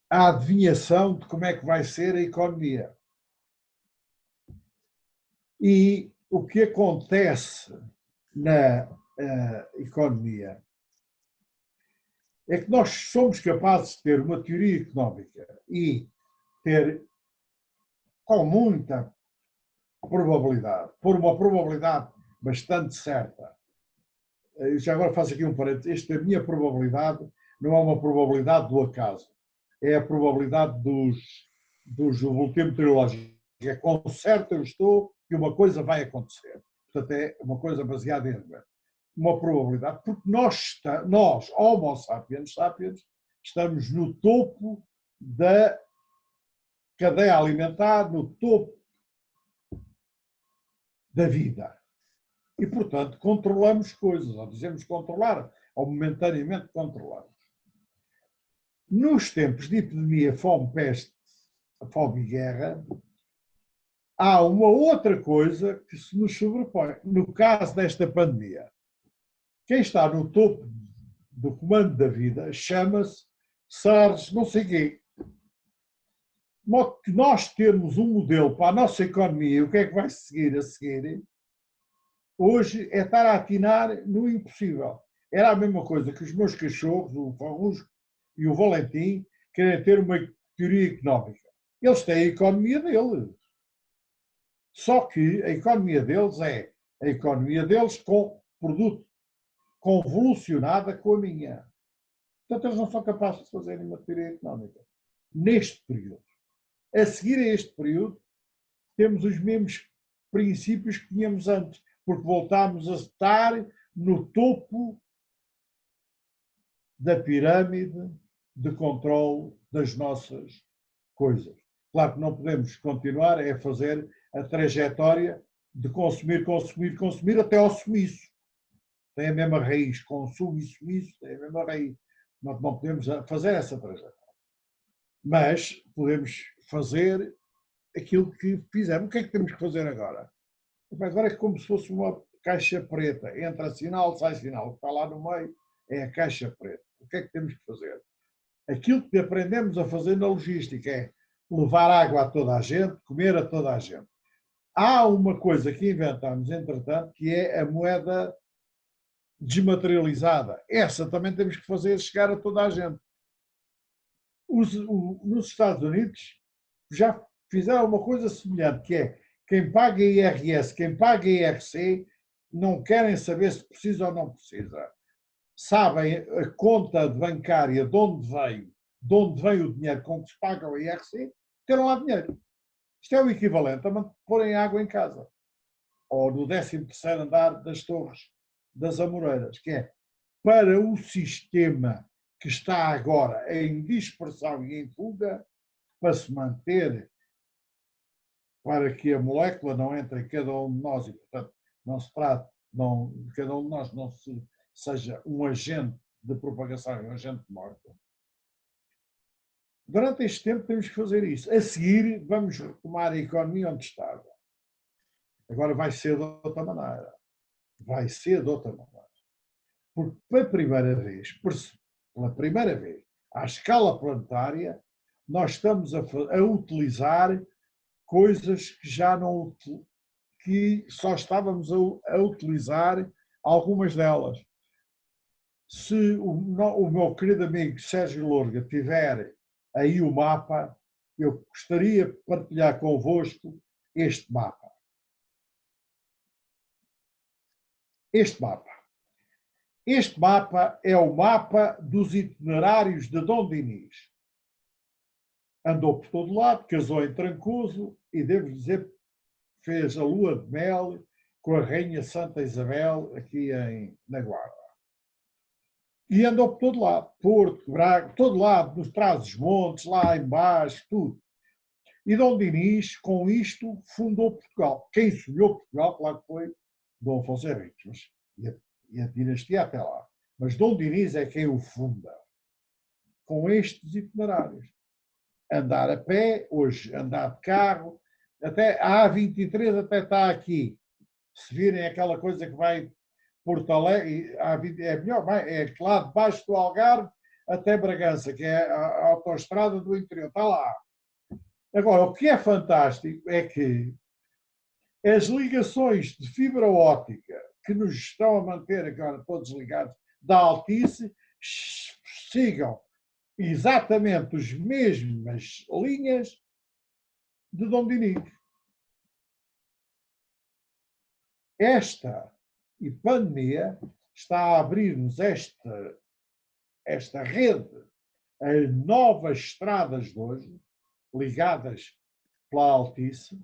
a adivinhação de como é que vai ser a economia. E o que acontece na economia é que nós somos capazes de ter uma teoria económica e ter, com muita probabilidade, por uma probabilidade bastante certa. Já agora faço aqui um parênteses. Esta minha probabilidade não é uma probabilidade do acaso, é a probabilidade dos boletim meteorológico. É quão certo eu estou que uma coisa vai acontecer. Portanto, é uma coisa baseada em uma probabilidade, porque nós, Homo sapiens, estamos no topo da cadeia alimentar, no topo da vida. E, portanto, controlamos coisas, ou dizemos controlar, ou momentaneamente controlamos. Nos tempos de epidemia, fome, peste, fome e guerra, há uma outra coisa que se nos sobrepõe. No caso desta pandemia, quem está no topo do comando da vida chama-se SARS, não sei quê. De modo que nós temos um modelo para a nossa economia, e o que é que vai seguir a seguir, hoje é estar a atinar no impossível. Era a mesma coisa que os meus cachorros, o Farrusco e o Valentim, querem ter uma teoria económica. Eles têm a economia deles. Só que a economia deles é a economia deles com produto convolucionada com a minha. Portanto, eles não são capazes de fazer uma teoria económica. Neste período. A seguir a este período, temos os mesmos princípios que tínhamos antes, porque voltámos a estar no topo da pirâmide de controle das nossas coisas. Claro que não podemos continuar a fazer a trajetória de consumir, consumir, consumir até ao sumiço. Tem a mesma raiz, consumo e sumiço, tem a mesma raiz. Não podemos fazer essa trajetória. Mas podemos fazer aquilo que fizemos. O que é que temos que fazer agora? Agora é como se fosse uma caixa preta. Entra sinal, sai sinal. O que está lá no meio é a caixa preta. O que é que temos que fazer? Aquilo que aprendemos a fazer na logística é levar água a toda a gente, comer a toda a gente. Há uma coisa que inventamos, entretanto, que é a moeda desmaterializada. Essa também temos que fazer chegar a toda a gente. Nos Estados Unidos já fizeram uma coisa semelhante, que é quem paga IRS, quem paga IRC, não querem saber se precisa ou não precisa. Sabem a conta bancária de onde vem o dinheiro com que se paga o IRC, terão lá dinheiro. Isto é o equivalente a porem água em casa. Ou no 13º andar das Torres das Amoreiras, que é para o sistema que está agora em dispersão e em fuga, para se manter, para que a molécula não entre em cada um de nós e, portanto, não se trate, cada um de nós não seja um agente de propagação, um agente de morte. Durante este tempo temos que fazer isso. A seguir, vamos retomar a economia onde estava. Agora vai ser de outra maneira. Vai ser de outra maneira. Porque, pela primeira vez, à escala planetária, nós estamos a utilizar coisas que já não, que só estávamos a utilizar algumas delas. Se o meu querido amigo Sérgio Lorga tiver aí o mapa, eu gostaria de partilhar convosco este mapa. Este mapa é o mapa dos itinerários de Dom Dinis. Andou por todo lado, casou em Trancoso e, devo dizer, fez a lua de mel com a Rainha Santa Isabel aqui na Guarda. E andou por todo lado, Porto, Braga, todo lado, nos Trás-os-Montes, lá embaixo, tudo. E Dom Dinis, com isto, fundou Portugal. Quem sonhou Portugal, claro que foi Dom Afonso Henriques, e a dinastia até lá. Mas Dom Dinis é quem o funda, com estes itinerários. Andar a pé, hoje andar de carro, até a A23 até está aqui. Se virem aquela coisa que vai Porto Alegre, é melhor, é lá debaixo do Algarve até Bragança, que é a autoestrada do interior, está lá. Agora, o que é fantástico é que as ligações de fibra óptica que nos estão a manter agora todos ligados da Altice sigam exatamente as mesmas linhas de Dom Dinis. Esta pandemia está a abrir-nos esta rede a novas estradas de hoje, ligadas pela Altice,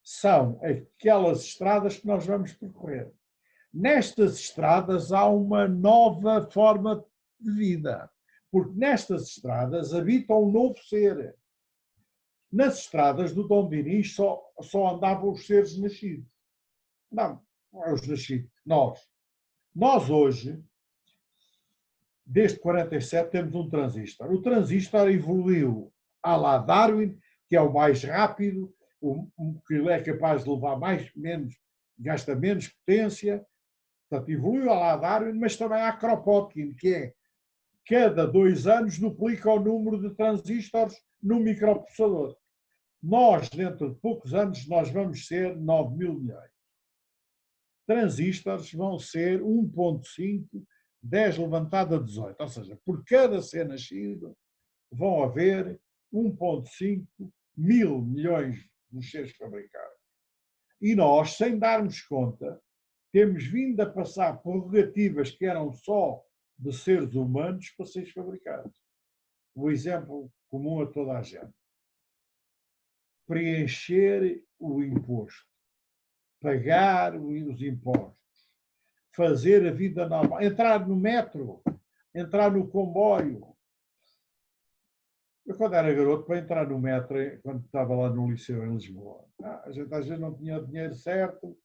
são aquelas estradas que nós vamos percorrer. Nestas estradas há uma nova forma de vida, porque nestas estradas habita um novo ser. Nas estradas do Dom Dinis só andavam os seres nascidos. Não é os nascidos, nós. Nós hoje, desde 47, temos um transistor. O transistor evoluiu à la Darwin, que é o mais rápido, que é capaz de levar gasta menos potência. Portanto, evoluiu à la Darwin, mas também há Kropotkin, que é cada 2 anos duplica o número de transistores no microprocessador. Nós, dentro de poucos anos, nós vamos ser 9.000 milhões. Transistores vão ser 1.5, 10 levantado a 18. Ou seja, por cada ser nascido vão haver 1.5 mil milhões de seres fabricados. E nós, sem darmos conta, temos vindo a passar prerrogativas que eram só de seres humanos para seres fabricados. O exemplo comum a toda a gente. Preencher o imposto, pagar os impostos, fazer a vida normal, entrar no metro, entrar no comboio. Eu, quando era garoto, para entrar no metro, quando estava lá no liceu em Lisboa, a gente às vezes não tinha o dinheiro certo,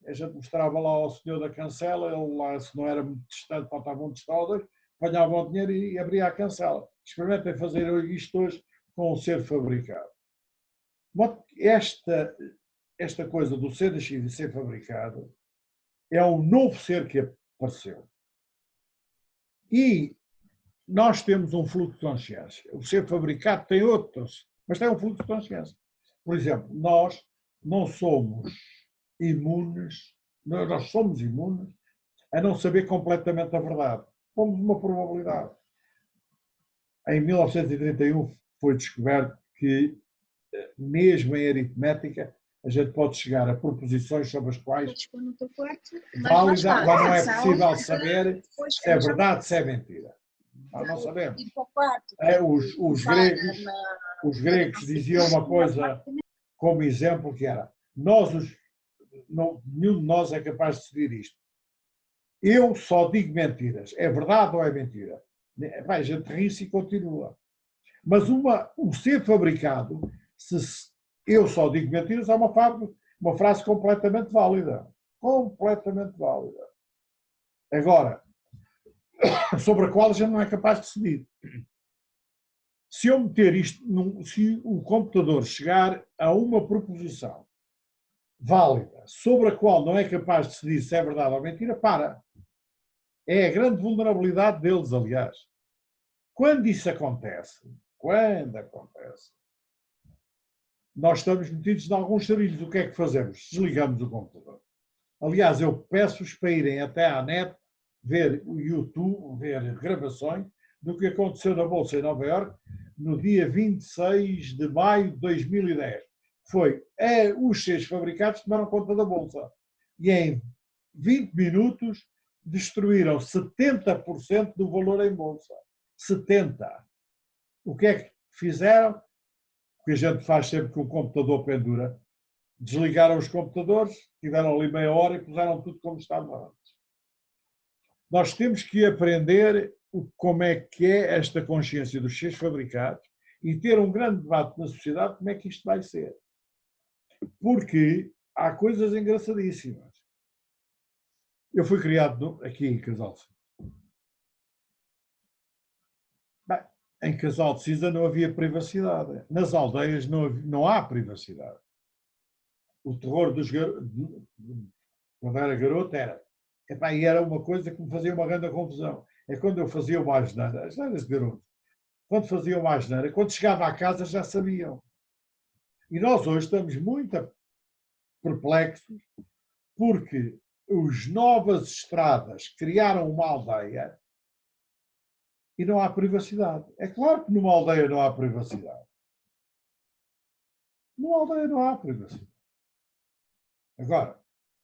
a gente mostrava lá ao senhor da cancela, ele lá, se não era muito distante, faltava um dólares, apanhava o dinheiro e abria a cancela. Experimentem fazer isto hoje com um ser fabricado. Esta coisa do ser nascido e ser fabricado é um novo ser que apareceu. E nós temos um fluxo de consciência. O ser fabricado tem outros, mas tem um fluxo de consciência. Por exemplo, nós não somos imunes, nós somos imunes a não saber completamente a verdade. Somos uma probabilidade. Em 1931 foi descoberto que, mesmo em aritmética, a gente pode chegar a proposições sobre as quais válida, mas não é possível saber se é verdade, se é mentira. Nós não sabemos. Os gregos diziam uma coisa como exemplo que era: nenhum de nós é capaz de decidir isto. Eu só digo mentiras. É verdade ou é mentira? A gente ri-se e continua. Mas um ser fabricado, se eu só digo mentiras, é uma frase completamente válida. Completamente válida. Agora, sobre a qual a gente não é capaz de decidir. Se eu meter isto, se o computador chegar a uma proposição válida, sobre a qual não é capaz de decidir se é verdade ou mentira, para. É a grande vulnerabilidade deles, aliás. Quando isso acontece, nós estamos metidos em alguns sarilhos. O que é que fazemos? Desligamos o computador. Aliás, eu peço-os para irem até à net ver o YouTube, ver gravações do que aconteceu na Bolsa em Nova Iorque no dia 26 de maio de 2010. Foi os 6 fabricados que tomaram conta da Bolsa. E em 20 minutos destruíram 70% do valor em Bolsa. 70%. O que é que fizeram? O que a gente faz sempre que o computador pendura. Desligaram os computadores, tiveram ali meia hora e puseram tudo como estava antes. Nós temos que aprender como é que é esta consciência dos 6 fabricados e ter um grande debate na sociedade como é que isto vai ser. Porque há coisas engraçadíssimas. Eu fui criado aqui em Casal de Cisa. Bem, em Casal de Cisa não havia privacidade. Nas aldeias não há privacidade. O terror dos garotos, quando era garoto, e era uma coisa que me fazia uma grande confusão. É quando eu fazia uma asneira, as neiras de garoto, quando fazia uma asneira, quando chegava à casa já sabiam. E nós hoje estamos muito perplexos porque as novas estradas criaram uma aldeia e não há privacidade. É claro que numa aldeia não há privacidade. Numa aldeia não há privacidade. Agora,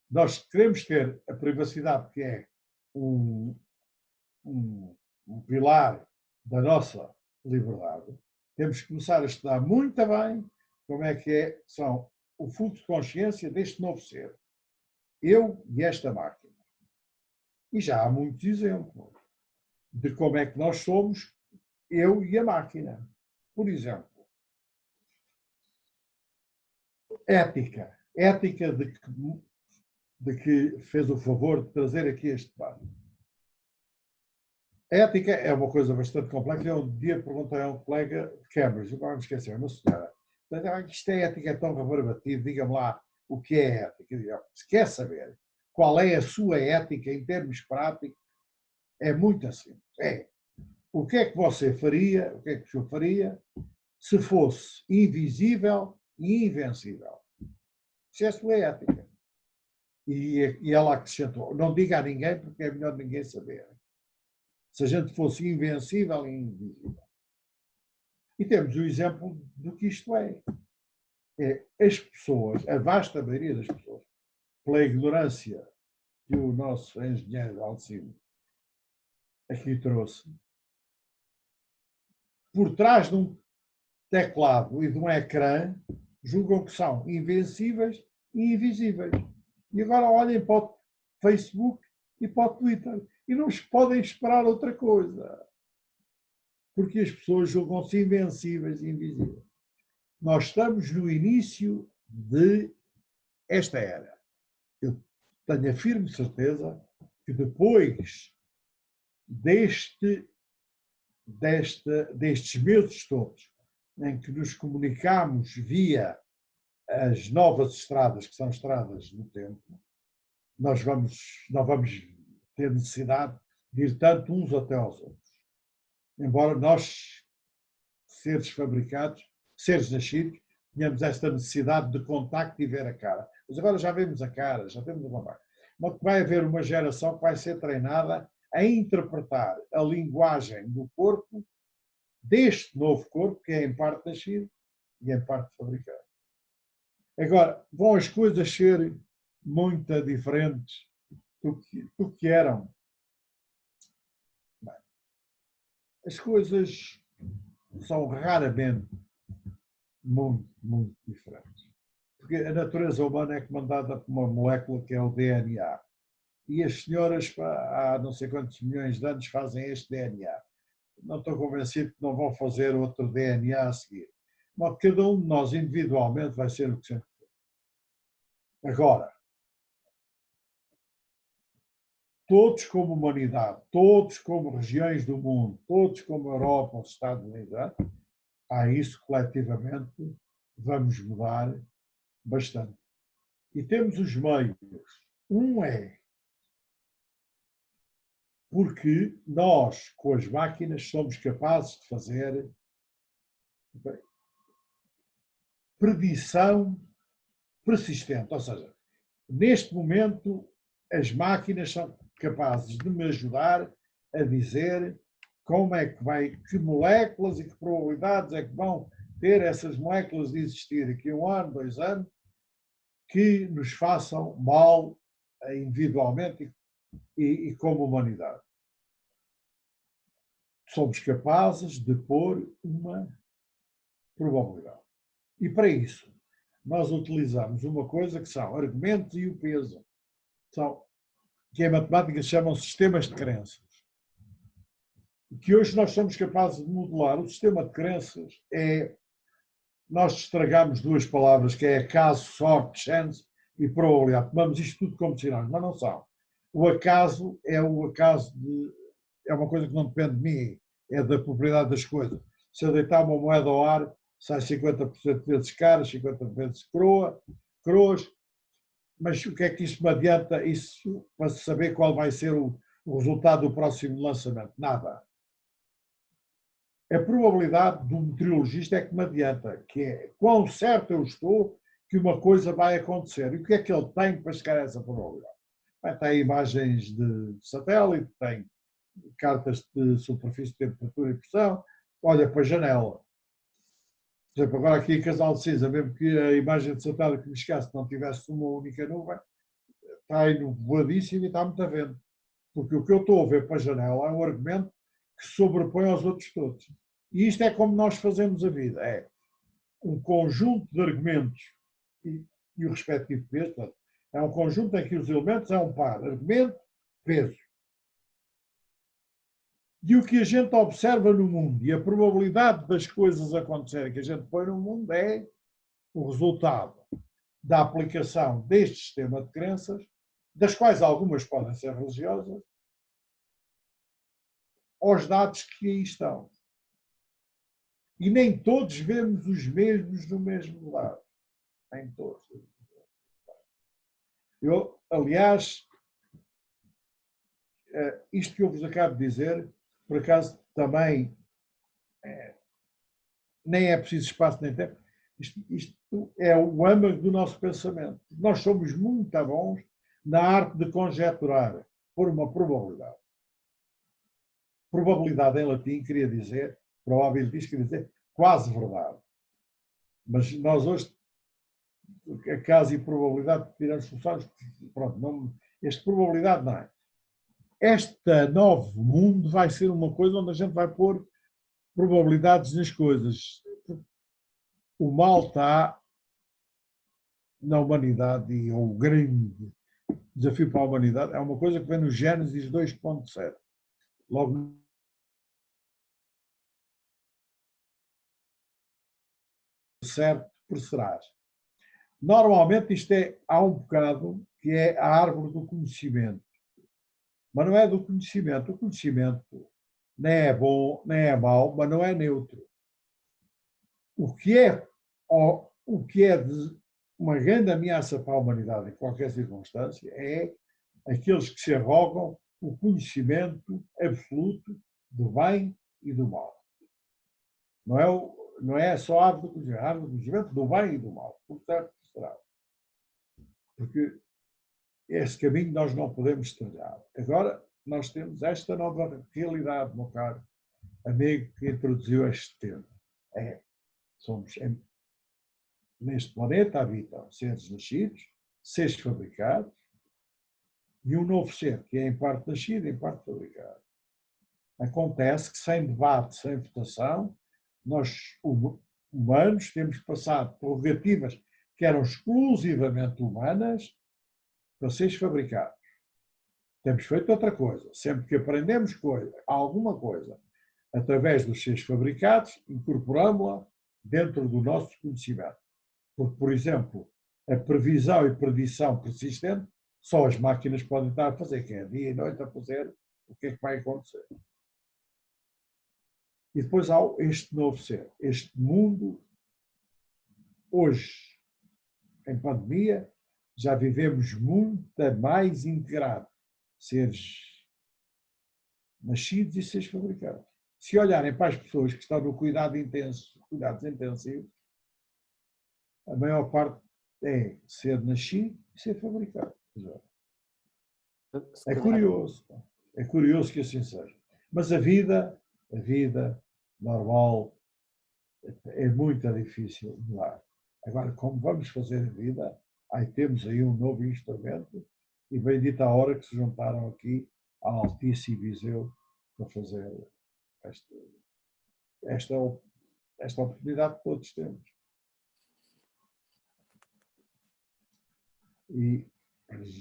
nós queremos ter a privacidade que é um pilar da nossa liberdade. Temos que começar a estudar muito bem como é que são o fluxo de consciência deste novo ser. Eu e esta máquina. E já há muitos exemplos de como é que nós somos, eu e a máquina. Por exemplo, ética. Ética de que fez o favor de trazer aqui este debate. Ética é uma coisa bastante complexa. Eu um dia perguntei a um colega de Cambridge, agora me esqueci, uma senhora, isto é ética, é tão rebarbativo, diga-me lá o que é ética. Se quer saber qual é a sua ética em termos práticos, é muito simples. O que é que você faria, o que é que o senhor faria, se fosse invisível e invencível? Isso é a sua ética. E ela acrescentou, não diga a ninguém porque é melhor ninguém saber. Se a gente fosse invencível e invisível. E temos o exemplo do que isto é. As pessoas, a vasta maioria das pessoas, pela ignorância que o nosso engenheiro Alcino aqui trouxe, por trás de um teclado e de um ecrã, julgam que são invencíveis e invisíveis. E agora olhem para o Facebook e para o Twitter e não podem esperar outra coisa. Porque as pessoas julgam-se invencíveis e invisíveis. Nós estamos no início de esta era. Eu tenho a firme certeza que depois destes meses todos em que nos comunicamos via as novas estradas, que são estradas do tempo, nós não vamos ter necessidade de ir tanto uns até aos outros. Embora nós, seres fabricados, seres nascidos, tenhamos esta necessidade de contacto e ver a cara. Mas agora já vemos a cara, já temos uma máquina. Mas vai haver uma geração que vai ser treinada a interpretar a linguagem do corpo, deste novo corpo, que é em parte nascido e em parte fabricado. Agora, vão as coisas ser muito diferentes do que eram. Bem, as coisas são raramente muito diferentes. Porque a natureza humana é comandada por uma molécula que é o DNA. E as senhoras, há não sei quantos milhões de anos, fazem este DNA. Não estou convencido que não vão fazer outro DNA a seguir. Mas cada um de nós, individualmente, vai ser o que sempre foi. Agora, todos como humanidade, todos como regiões do mundo, todos como Europa, os Estados Unidos, a isso coletivamente vamos mudar bastante. E temos os meios. Um é porque nós, com as máquinas, somos capazes de fazer predição persistente. Ou seja, neste momento, as máquinas são capazes de me ajudar a dizer como é que vai, que moléculas e que probabilidades é que vão ter essas moléculas de existir daqui a 1 ano, 2 anos, que nos façam mal individualmente e como humanidade. Somos capazes de pôr uma probabilidade. E para isso, nós utilizamos uma coisa que são argumentos e o peso. Que em matemática se chamam sistemas de crenças. O que hoje nós somos capazes de modelar. O sistema de crenças é... Nós estragamos 2 palavras, que é acaso, sorte, chance e probabilidade. Tomamos isto tudo como sinónimos, mas não são. O acaso é o acaso de... É uma coisa que não depende de mim, é da propriedade das coisas. Se eu deitar uma moeda ao ar, sai 50% vezes caras, 50% vezes croas, mas o que é que isso me adianta isso para saber qual vai ser o resultado do próximo lançamento? Nada. A probabilidade do meteorologista é que me adianta, que é quão certo eu estou que uma coisa vai acontecer. E o que é que ele tem para chegar a essa probabilidade? Tem imagens de satélite, tem cartas de superfície, temperatura e pressão, olha para a janela. Por exemplo, agora aqui em Casal de Cinza, mesmo que a imagem de satélite que me chegasse não tivesse uma única nuvem, está aí voadíssimo e está muito a vento. Porque o que eu estou a ver para a janela é um argumento que se sobrepõe aos outros todos. E isto é como nós fazemos a vida. É um conjunto de argumentos e o respectivo peso. Portanto, é um conjunto em que os elementos é um par. Argumento, peso. E o que a gente observa no mundo e a probabilidade das coisas acontecerem que a gente põe no mundo é o resultado da aplicação deste sistema de crenças, das quais algumas podem ser religiosas, aos dados que aí estão. E nem todos vemos os mesmos no mesmo lado. Nem todos. Eu, aliás, isto que eu vos acabo de dizer, por acaso também nem é preciso espaço nem tempo. Isto é o âmago do nosso pensamento. Nós somos muito bons na arte de conjecturar por uma probabilidade. Probabilidade em latim queria dizer, probabilities queria dizer quase verdade. Mas nós hoje, acaso e probabilidade, tiramos soluções, pronto, não, este probabilidade não é. Este novo mundo vai ser uma coisa onde a gente vai pôr probabilidades nas coisas. O mal está na humanidade e o grande desafio para a humanidade é uma coisa que vem no Gênesis 2.0. Logo certo por serás. Normalmente isto há um bocado que é a árvore do conhecimento. Mas não é do conhecimento. O conhecimento nem é bom, nem é mau, mas não é neutro. O que é de uma grande ameaça para a humanidade em qualquer circunstância é aqueles que se arrogam o conhecimento absoluto do bem e do mal. Não é só a árvore do conhecimento do bem e do mal. Portanto, será. Porque esse caminho nós não podemos trilhar. Agora, nós temos esta nova realidade, meu caro amigo que introduziu este tema. Somos neste planeta habitam seres nascidos, seres fabricados e um novo ser, que é em parte nascido, em parte fabricado. Acontece que sem debate, sem votação, nós, humanos, temos passado prerrogativas que eram exclusivamente humanas para seres fabricados. Temos feito outra coisa. Sempre que aprendemos alguma coisa através dos seres fabricados, incorporamos-la dentro do nosso conhecimento. Porque, por exemplo, a previsão e predição persistente, só as máquinas podem estar a fazer, que é dia e noite a fazer o que é que vai acontecer. E depois há este novo ser, este mundo. Hoje, em pandemia, já vivemos muito mais integrado, seres nascidos e seres fabricados. Se olharem para as pessoas que estão no cuidados intensivos, a maior parte é ser nascido e ser fabricado. É curioso que assim seja. Mas a vida normal é muito difícil de mudar. Agora, como vamos fazer a vida, aí temos aí um novo instrumento e bendita a hora que se juntaram aqui à Altice e Viseu para fazer esta oportunidade que todos temos. E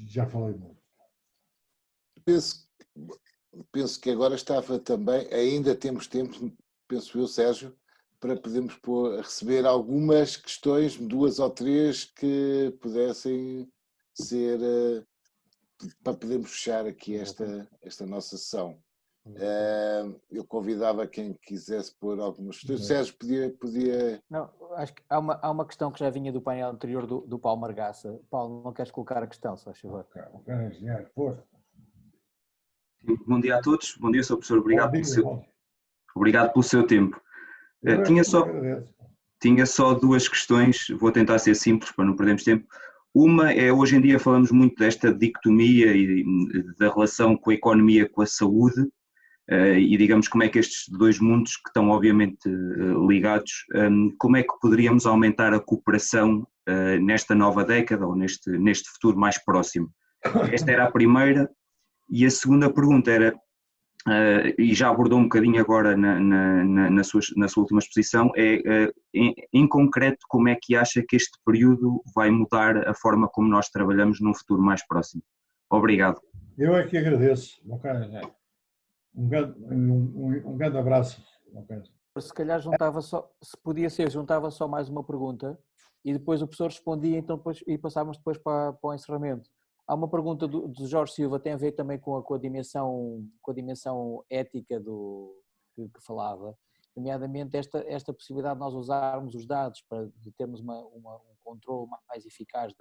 já falei muito. Penso que agora estava também, ainda temos tempo, penso eu, Sérgio, para podermos receber algumas questões, 2 ou 3, que pudessem ser, para podermos fechar aqui esta nossa sessão. Eu convidava quem quisesse pôr algumas questões. Sérgio, podia... Não, acho que há uma questão que já vinha do painel anterior do Paulo Margaça. Paulo, não queres colocar a questão, se faz favor? Bom dia a todos. Bom dia, Sr. Professor. Obrigado pelo seu tempo. Tinha só 2 questões, vou tentar ser simples para não perdermos tempo. Uma é, hoje em dia falamos muito desta dicotomia e da relação com a economia com a saúde, e digamos como é que estes 2 mundos que estão obviamente ligados, como é que poderíamos aumentar a cooperação nesta nova década ou neste futuro mais próximo? Esta era a primeira. E a segunda pergunta era, e já abordou um bocadinho agora na sua última exposição, em concreto, como é que acha que este período vai mudar a forma como nós trabalhamos num futuro mais próximo? Obrigado. Eu é que agradeço, meu caro José. Um grande abraço. Se calhar juntava só mais uma pergunta e depois o professor respondia, então depois, e passávamos depois para o encerramento. Há uma pergunta do Jorge Silva, tem a ver também com a dimensão ética que falava, nomeadamente esta possibilidade de nós usarmos os dados para termos um controle mais eficaz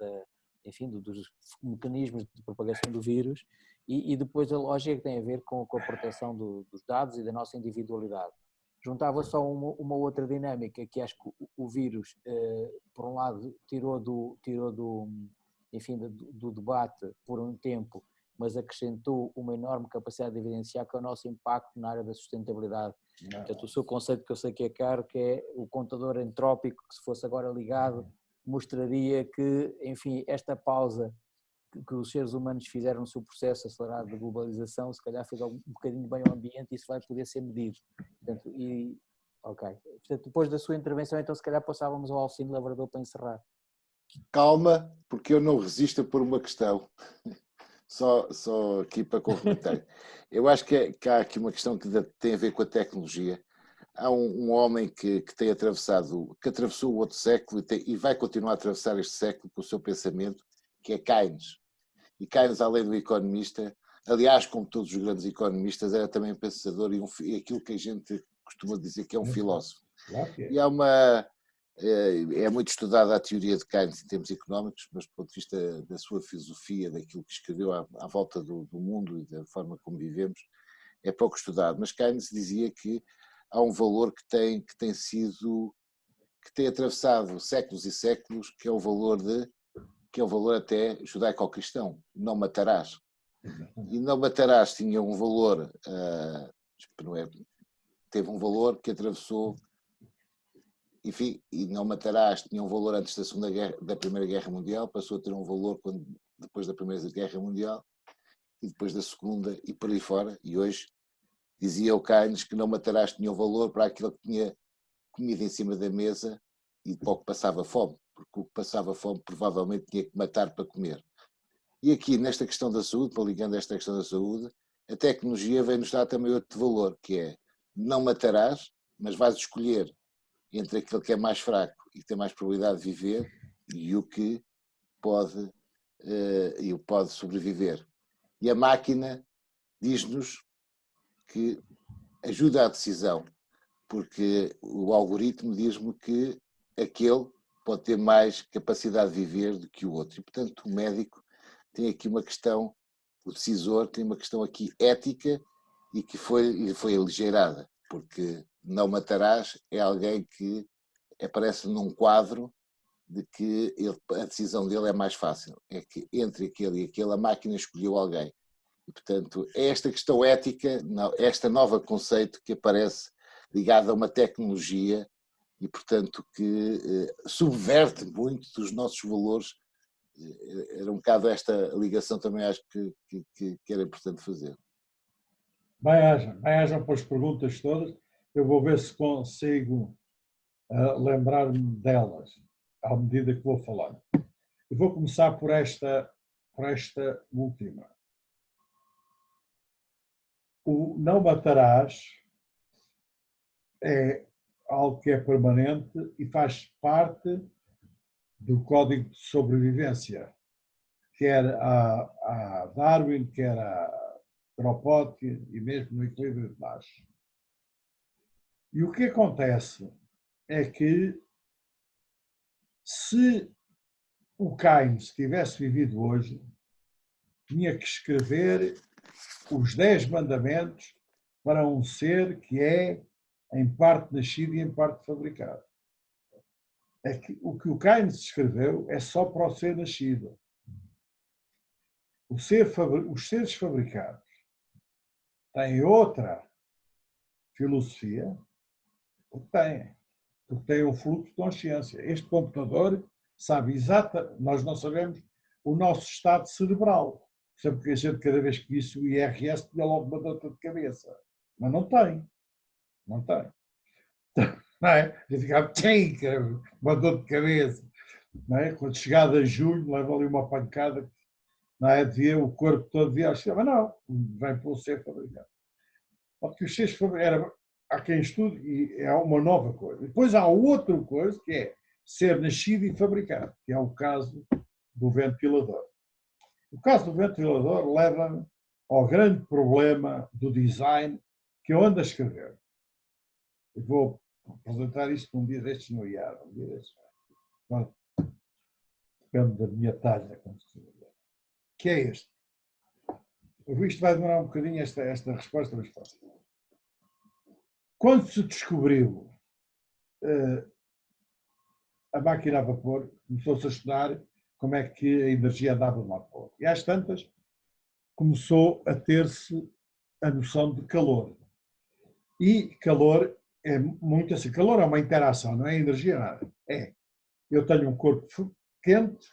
dos mecanismos de propagação do vírus e depois a lógica que tem a ver com a proteção dos dados e da nossa individualidade. Juntava só uma outra dinâmica que acho que o vírus, por um lado, tirou do debate por um tempo, mas acrescentou uma enorme capacidade de evidenciar que é o nosso impacto na área da sustentabilidade. Portanto, o seu conceito, que eu sei que é caro, que é o contador entrópico, que se fosse agora ligado, mostraria que, enfim, esta pausa que os seres humanos fizeram no seu processo acelerado de globalização, se calhar fez um bocadinho bem ao ambiente e isso vai poder ser medido. Portanto, Portanto, depois da sua intervenção, então se calhar passávamos ao Alcino Lavrador para encerrar. Calma, porque eu não resisto a pôr uma questão, só aqui para complementar. Eu acho que há aqui uma questão que tem a ver com a tecnologia. Há um homem que atravessou o outro século e vai continuar a atravessar este século com o seu pensamento, que é Keynes. E Keynes, além do economista, aliás, como todos os grandes economistas, era também pensador e aquilo que a gente costuma dizer que é um filósofo. E é muito estudada a teoria de Keynes em termos económicos, mas do ponto de vista da sua filosofia, daquilo que escreveu à volta do mundo e da forma como vivemos, é pouco estudado. Mas Keynes dizia que há um valor que tem atravessado séculos e séculos, que é o valor até judaico-cristão, não matarás. E não matarás tinha um valor, teve um valor que atravessou enfim, e não matarás tinha um valor antes da Primeira Guerra Mundial, passou a ter um valor depois da Primeira Guerra Mundial e depois da Segunda e por aí fora. E hoje dizia o Keynes que não matarás tinha um valor para aquilo que tinha comida em cima da mesa e para o que passava fome, porque o que passava fome provavelmente tinha que matar para comer. E aqui, nesta questão da saúde, para ligando esta questão da saúde, a tecnologia vem-nos dar também outro valor, que é não matarás, mas vais escolher entre aquele que é mais fraco e que tem mais probabilidade de viver e o que pode sobreviver. E a máquina diz-nos que ajuda à decisão, porque o algoritmo diz-me que aquele pode ter mais capacidade de viver do que o outro. E, portanto, o médico tem aqui uma questão, o decisor tem uma questão aqui ética e que foi aligeirada, porque não matarás é alguém que aparece num quadro de que a decisão dele é mais fácil. É que entre aquele e aquele a máquina escolheu alguém. E, portanto, é esta questão ética, este novo conceito que aparece ligado a uma tecnologia e, portanto, que subverte muito dos nossos valores. Era um bocado esta ligação também, acho que era importante fazer. Bem hajam para as perguntas todas. Eu vou ver se consigo lembrar-me delas à medida que vou falando. Eu vou começar por esta última. O não matarás é algo que é permanente e faz parte do Código de Sobrevivência, quer a Darwin, quer a Kropotkin e mesmo no Equilíbrio de Nash. E o que acontece é que se o Keynes tivesse vivido hoje, tinha que escrever os 10 mandamentos para um ser que é em parte nascido e em parte fabricado. É que o que o Keynes escreveu é só para o ser nascido. Os seres fabricados têm outra filosofia, porque têm um fluxo de consciência. Este computador sabe nós não sabemos o nosso estado cerebral. Sempre que a gente, cada vez que visse o IRS, tinha logo uma dor de cabeça. Mas não tem. Não tem. Não é? A gente ficava, uma dor de cabeça. Não é? Quando chegado a julho, leva ali uma pancada, não é? O corpo todo devia achar, mas não, vem pelo ser fabricado. Porque os seres fabricados, há quem estude e é uma nova coisa. Depois há outra coisa que é ser nascido e fabricado, que é o caso do ventilador. O caso do ventilador leva-me ao grande problema do design que eu ando a escrever. Eu vou apresentar isto um dia destes no IAR, um dia destes. Depende da minha talha, como se diz. Que é este. Isto vai demorar um bocadinho, esta resposta, mas fácil. Quando se descobriu a máquina a vapor, começou-se a estudar como é que a energia andava de lá para outro. E às tantas, começou a ter-se a noção de calor. E calor é muito assim. Calor é uma interação, não é energia nada. É. Eu tenho um corpo quente,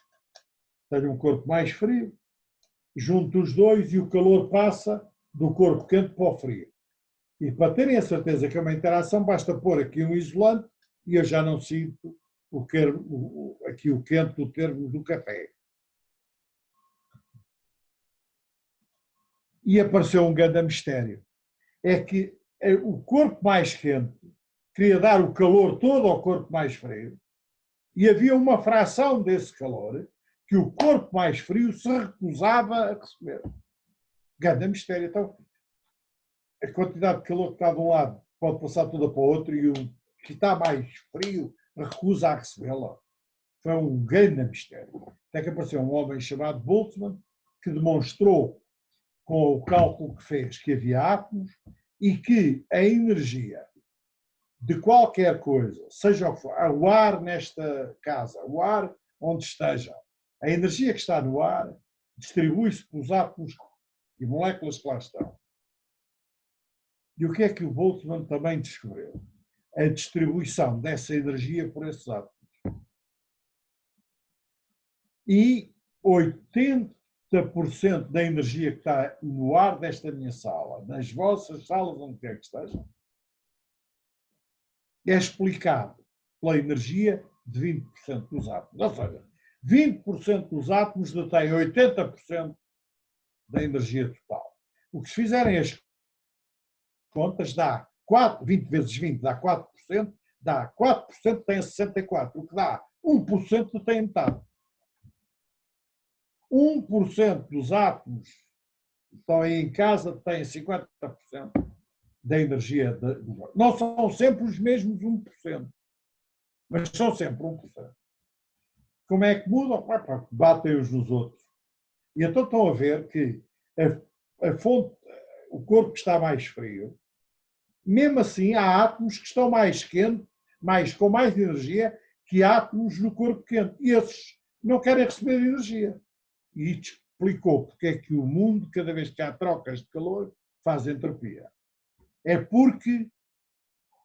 tenho um corpo mais frio, junto os dois e o calor passa do corpo quente para o frio. E para terem a certeza que é uma interação, basta pôr aqui um isolante e eu já não sinto aqui o quente do termo do café. E apareceu um grande mistério. É que o corpo mais quente queria dar o calor todo ao corpo mais frio e havia uma fração desse calor que o corpo mais frio se recusava a receber. Grande mistério. Então, a quantidade de calor que está de um lado pode passar toda para o outro e o que está mais frio recusa a recebê-la. Foi um grande mistério. Até que apareceu um homem chamado Boltzmann que demonstrou com o cálculo que fez que havia átomos e que a energia de qualquer coisa, seja o ar nesta casa, o ar onde esteja, a energia que está no ar distribui-se pelos átomos e moléculas que lá estão. E o que é que o Boltzmann também descobriu? a distribuição dessa energia por esses átomos. E 80% da energia que está no ar desta minha sala, nas vossas salas, onde quer que estejam, é explicado pela energia de 20% dos átomos. Ou seja, 20% dos átomos detêm 80% da energia total. O que se fizerem as contas dá 20 vezes 20 dá 4%, dá 4% tem 64%, o que dá 1% tem metade. 1% dos átomos que estão aí em casa têm 50% da energia do ar. Não são sempre os mesmos 1%, mas são sempre 1%. Como é que mudam? Batem uns nos outros. E então estão a ver que a fonte, o corpo que está mais frio, mesmo assim há átomos que estão mais quentes, com mais energia, que átomos no corpo quente. E esses não querem receber energia. E isto explicou porque é que o mundo, cada vez que há trocas de calor, faz entropia. É porque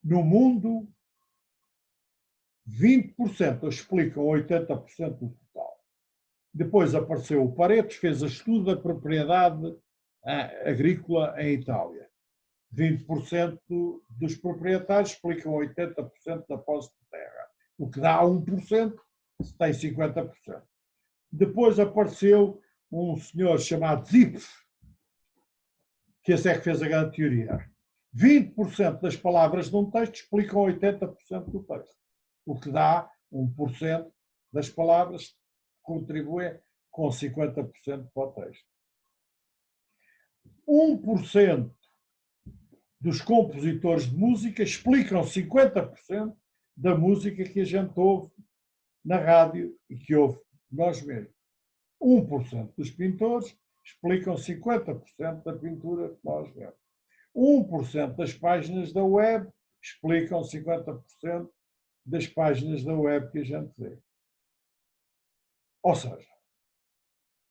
no mundo 20% explicam 80% do total. Depois apareceu o Pareto, fez estudo da propriedade agrícola em Itália. 20% dos proprietários explicam 80% da posse de terra, o que dá 1%, se tem 50%. Depois apareceu um senhor chamado Zipf, que esse é que fez a grande teoria. 20% das palavras de um texto explicam 80% do texto, o que dá 1% das palavras que contribuem com 50% para o texto. 1% dos compositores de música explicam 50% da música que a gente ouve na rádio e que ouve nós mesmos. 1% dos pintores explicam 50% da pintura que nós vemos. 1% das páginas da web explicam 50% das páginas da web que a gente vê. Ou seja,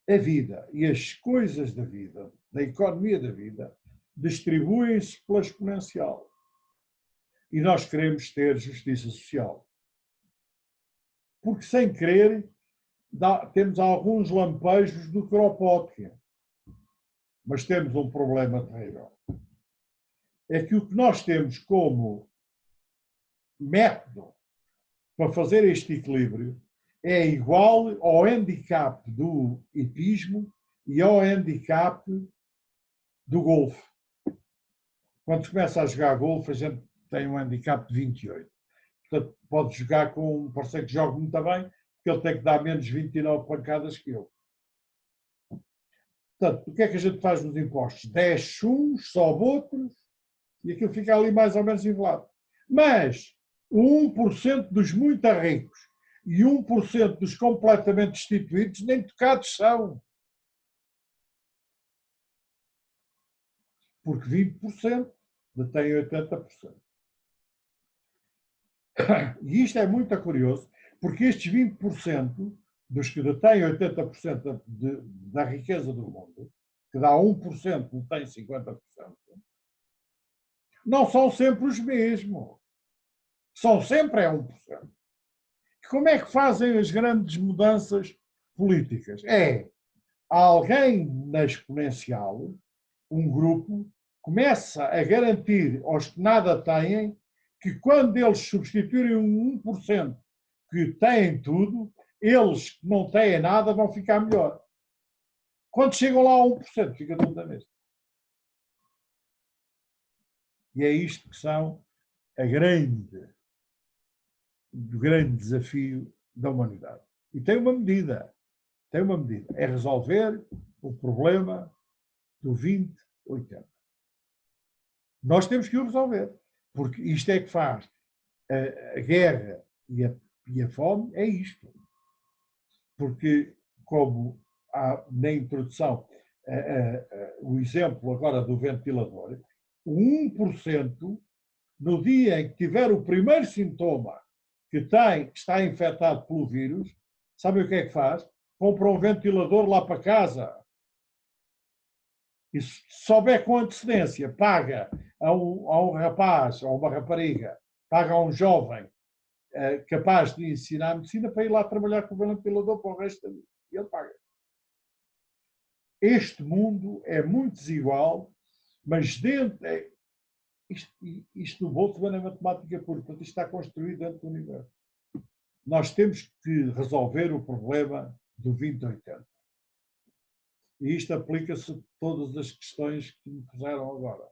a vida e as coisas da vida, da economia da vida, distribuem-se pela exponencial. E nós queremos ter justiça social. Porque, sem querer, temos alguns lampejos do Kropotkin. Mas temos um problema terrível. É que o que nós temos como método para fazer este equilíbrio é igual ao handicap do hipismo e ao handicap do golfe. Quando se começa a jogar golfe, a gente tem um handicap de 28. Portanto, pode jogar com um parceiro que joga muito bem, porque ele tem que dar menos 29 pancadas que eu. Portanto, o que é que a gente faz nos impostos? 10 uns, sobe outros, e aquilo fica ali mais ou menos nivelado. Mas o 1% dos muito ricos e 1% dos completamente destituídos nem tocados são. Porque 20% detém 80%. E isto é muito curioso, porque estes 20% dos que detêm 80% da riqueza do mundo, que dá 1% que detém 50%, não são sempre os mesmos. São sempre 1%. Como é que fazem as grandes mudanças políticas? Alguém na exponencial, um grupo, começa a garantir aos que nada têm que quando eles substituírem um 1% que têm tudo, eles que não têm nada vão ficar melhor. Quando chegam lá a 1%, fica tudo na mesma. E é isto que são o grande desafio da humanidade. E tem uma medida. É resolver o problema do 20-80. Nós temos que o resolver. Porque isto é que faz a guerra e a fome, é isto. Porque, como há na introdução o exemplo agora do ventilador, o 1%, no dia em que tiver o primeiro sintoma que está infectado pelo vírus, sabe o que é que faz? Compra um ventilador lá para casa. E se souber com antecedência, paga a um rapaz ou uma rapariga paga a um jovem capaz de ensinar a medicina para ir lá trabalhar como ventilador para o resto da vida. E ele paga. Este mundo é muito desigual, mas dentro... Isto do Boltzmann é matemática pura, portanto, isto está construído dentro do universo. Nós temos que resolver o problema do 2080. E isto aplica-se a todas as questões que me puseram agora.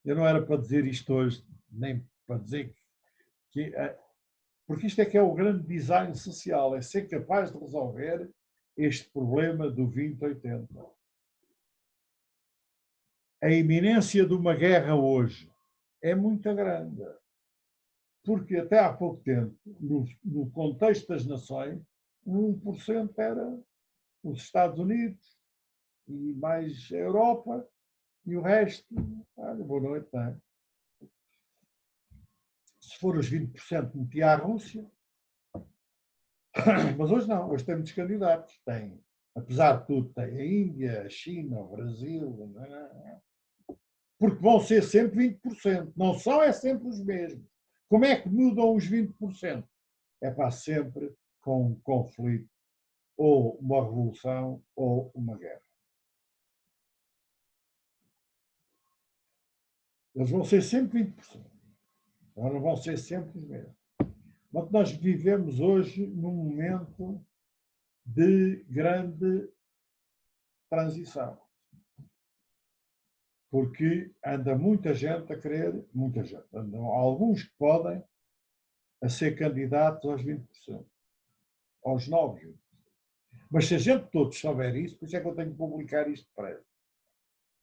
Eu não era para dizer isto hoje, nem para dizer que... Porque isto é que é o grande design social, é ser capaz de resolver este problema do 2080. A iminência de uma guerra hoje é muito grande. Porque até há pouco tempo, no contexto das nações, 1% era os Estados Unidos e mais a Europa e o resto, boa noite, não é? Se for os 20%, metia a Rússia. Mas hoje não, hoje tem muitos candidatos. Tem, apesar de tudo, tem a Índia, a China, o Brasil, não é? Porque vão ser sempre 20%. Não são é sempre os mesmos. Como é que mudam os 20%? É para sempre com um conflito, ou uma revolução, ou uma guerra. Eles vão ser sempre 20%. Não vão ser sempre os mesmos. Mas nós vivemos hoje num momento de grande transição. Porque anda muita gente a querer, muita gente, andam alguns que podem a ser candidatos aos 20%, aos novos 20%. Mas se a gente todos souber isso, por isso é que eu tenho que publicar isto depressa.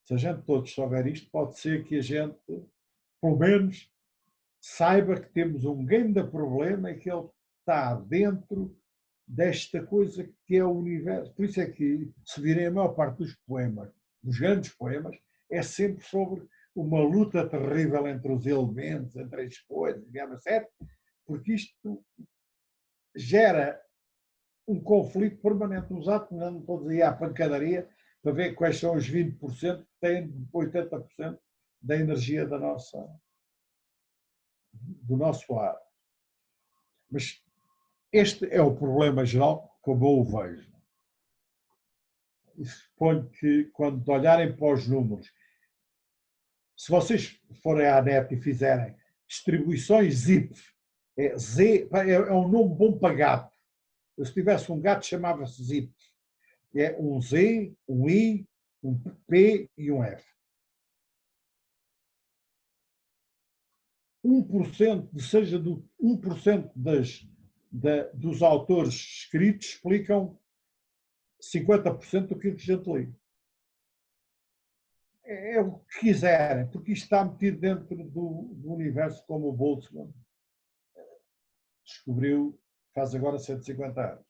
Se a gente todos souber isto, pode ser que a gente, pelo menos, saiba que temos um grande problema e que ele está dentro desta coisa que é o universo. Por isso é que, se virem a maior parte dos poemas, dos grandes poemas, é sempre sobre uma luta terrível entre os elementos, entre as coisas, certo? Porque isto gera um conflito permanente. Os atos não estou a dizer à pancadaria para ver quais são os 20% que têm 80% da energia do nosso ar. Mas este é o problema geral, como eu o vejo. E suponho que, quando olharem para os números, se vocês forem à net e fizerem distribuições ZIP, é um nome bom para gato. Se tivesse um gato, chamava-se ZIP. É um Z, um I, um P e um F. 1%, seja do 1% dos autores escritos explicam 50% do que a gente lê. É o que quiserem, porque isto está metido dentro do universo, como o Boltzmann descobriu faz agora 150 anos.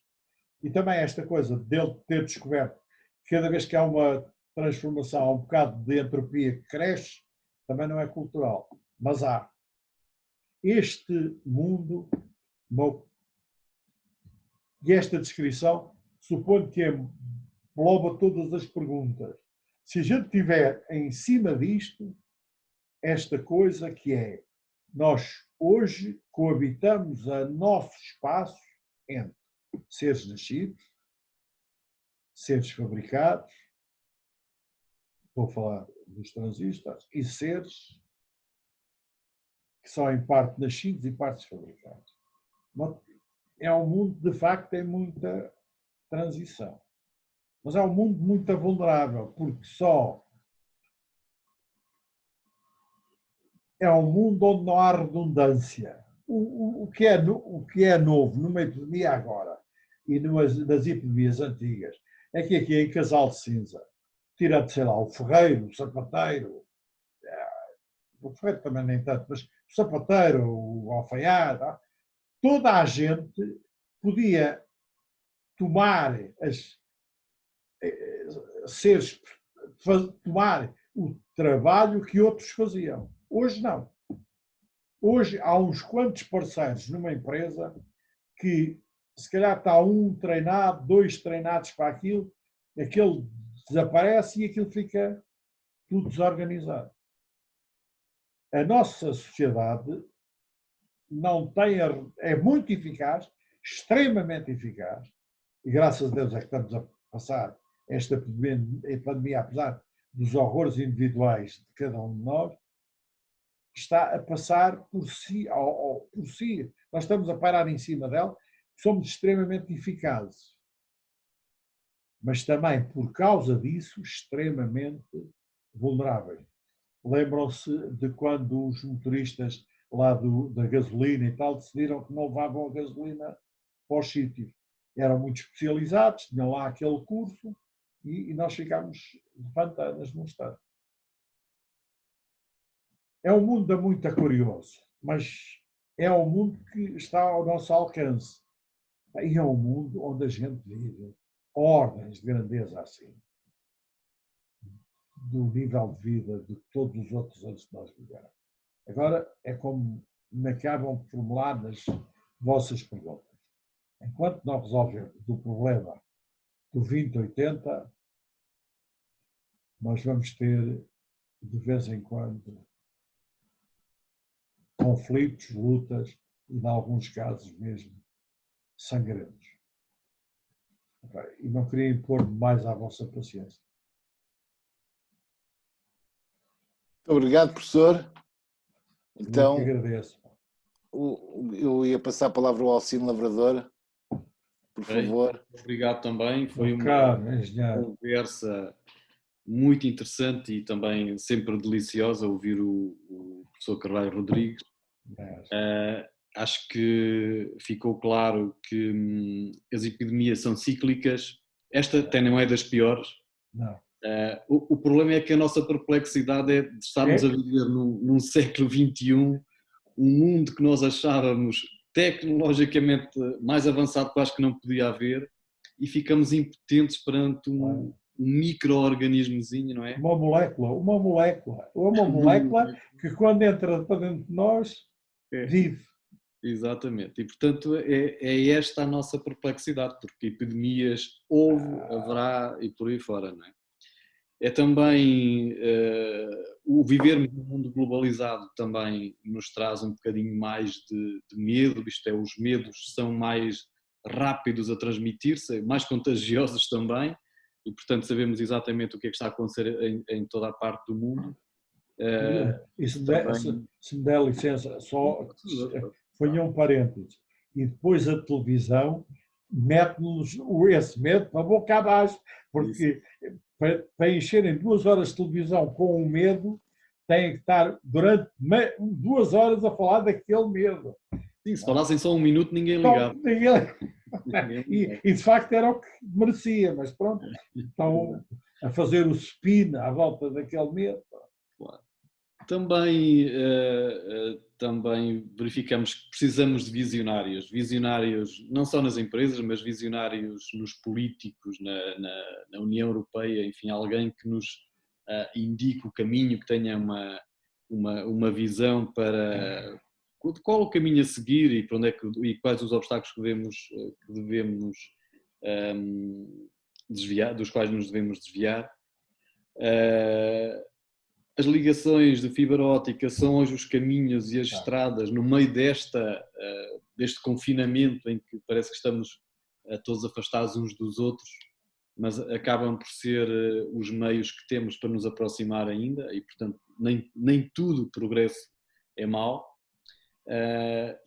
E também esta coisa dele ter descoberto que cada vez que há uma transformação, há um bocado de entropia que cresce, também não é cultural. Mas há. Este mundo, e esta descrição, suponho que engloba todas as perguntas. Se a gente tiver em cima disto, esta coisa que é, nós hoje coabitamos a nosso espaço entre seres nascidos, seres fabricados, estou a falar dos transistores, e seres que são em parte nascidos e partes fabricados. É um mundo, de facto, em muita transição. Mas é um mundo muito vulnerável, porque só é um mundo onde não há redundância. O que é novo numa epidemia agora e nas epidemias antigas é que aqui em Casal de Cinza, tirando, sei lá, o ferreiro, o sapateiro, o ferreiro também nem tanto, mas o sapateiro, o alfaiate, toda a gente podia tomar tomar o trabalho que outros faziam. Hoje não. Hoje há uns quantos parceiros numa empresa que se calhar está um treinado, dois treinados para aquilo, aquele desaparece e aquilo fica tudo desorganizado. A nossa sociedade não tem, é muito eficaz, extremamente eficaz, e graças a Deus é que estamos a passar esta pandemia, apesar dos horrores individuais de cada um de nós, está a passar por si, por si. Nós estamos a parar em cima dela, somos extremamente eficazes. Mas também, por causa disso, extremamente vulneráveis. Lembram-se de quando os motoristas lá da gasolina e tal decidiram que não levavam a gasolina para os sítios. Eram muito especializados, tinham lá aquele curso e nós ficámos de pantanas num estado. É um mundo muito curioso, mas é um mundo que está ao nosso alcance. E é um mundo onde a gente vive ordens de grandeza assim, do nível de vida de todos os outros antes de nós vivermos. Agora, é como me acabam de formular nas vossas perguntas. Enquanto não resolvermos o problema do 2080, nós vamos ter, de vez em quando, conflitos, lutas e, em alguns casos mesmo, sangrentos. E não queria impor mais à vossa paciência. Muito obrigado, professor. Então, eu agradeço. Eu ia passar a palavra ao Alcino Lavrador, por favor. Obrigado também, foi uma conversa muito interessante e também sempre deliciosa ouvir o professor Carvalho Rodrigues. Acho que ficou claro que as epidemias são cíclicas. Esta até não é das piores. Não. O problema é que a nossa perplexidade é de estarmos a viver num século XXI, um mundo que nós achávamos tecnologicamente mais avançado, quase que não podia haver, e ficamos impotentes perante um micro-organismozinho, não é? Uma molécula que quando entra para dentro de nós, vive. Exatamente, e portanto é esta a nossa perplexidade, porque epidemias houve, haverá e por aí fora, não é? É também, o vivermos num mundo globalizado também nos traz um bocadinho mais de medo, isto é, os medos são mais rápidos a transmitir-se, mais contagiosos também, e portanto sabemos exatamente o que é que está a acontecer em toda a parte do mundo. Se me der licença, só ponha um parênteses. E depois a televisão mete-nos esse medo para a boca abaixo, porque para encherem 2 horas de televisão com o medo, têm que estar durante 2 horas a falar daquele medo. Sim, se falassem só 1 minuto ninguém ligava. E de facto era o que merecia, mas pronto, estão a fazer o spin à volta daquele medo. Claro. Também verificamos que precisamos de visionários não só nas empresas, mas visionários nos políticos, na União Europeia, enfim, alguém que nos indique o caminho, que tenha uma visão para qual o caminho a seguir e para onde e quais os obstáculos que devemos desviar, dos quais nos devemos desviar. As ligações de fibra óptica são hoje os caminhos e as estradas no meio deste confinamento em que parece que estamos todos afastados uns dos outros, mas acabam por ser os meios que temos para nos aproximar ainda e, portanto, nem tudo progresso é mau.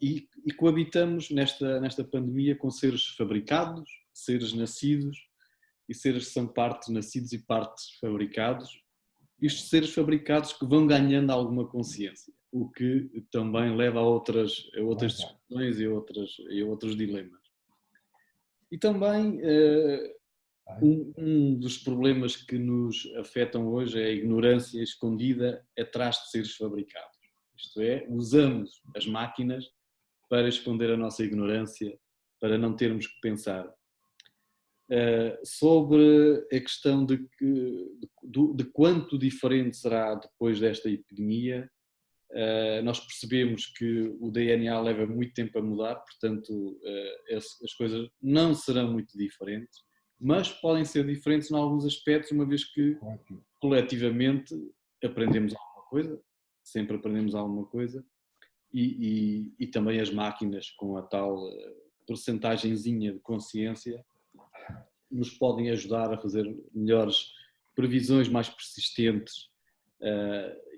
E coabitamos nesta pandemia com seres fabricados, seres nascidos e seres que são partes nascidos e partes fabricados. Estes seres fabricados que vão ganhando alguma consciência, o que também leva a outras discussões e outros dilemas. E também um dos problemas que nos afetam hoje é a ignorância escondida atrás de seres fabricados. Isto é, usamos as máquinas para esconder a nossa ignorância, para não termos que pensar. Sobre a questão de quanto diferente será depois desta epidemia, nós percebemos que o DNA leva muito tempo a mudar, portanto as coisas não serão muito diferentes, mas podem ser diferentes em alguns aspectos, uma vez que coletivamente aprendemos alguma coisa, sempre aprendemos alguma coisa, e também as máquinas com a tal percentagenzinha de consciência nos podem ajudar a fazer melhores previsões mais persistentes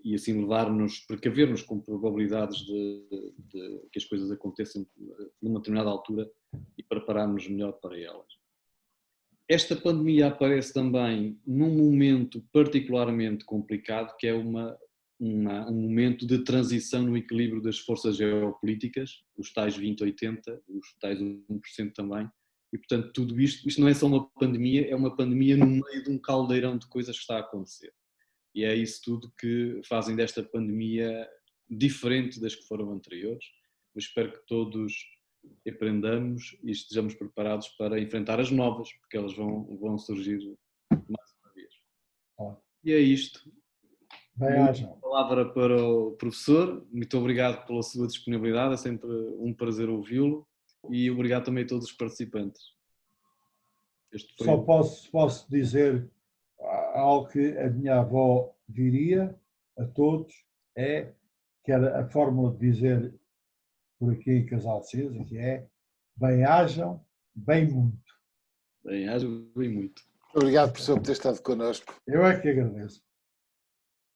e assim levar-nos, precaver-nos com probabilidades de que as coisas aconteçam numa determinada altura e preparar-nos melhor para elas. Esta pandemia aparece também num momento particularmente complicado, que é um momento de transição no equilíbrio das forças geopolíticas, os tais 20-80, os tais 1% também, e portanto tudo isto não é só uma pandemia, é uma pandemia no meio de um caldeirão de coisas que está a acontecer. E é isso tudo que fazem desta pandemia diferente das que foram anteriores. Eu espero que todos aprendamos e estejamos preparados para enfrentar as novas, porque elas vão surgir mais uma vez. E é isto. Bem-aja. Palavra para o professor. Muito obrigado pela sua disponibilidade, é sempre um prazer ouvi-lo e obrigado também a todos os participantes. Só posso dizer algo que a minha avó diria a todos, que era a fórmula de dizer por aqui em Casal de Cesa, que é bem-ajam, bem muito. Bem-ajam, bem muito. Obrigado, professor, por ter estado connosco. Eu é que agradeço.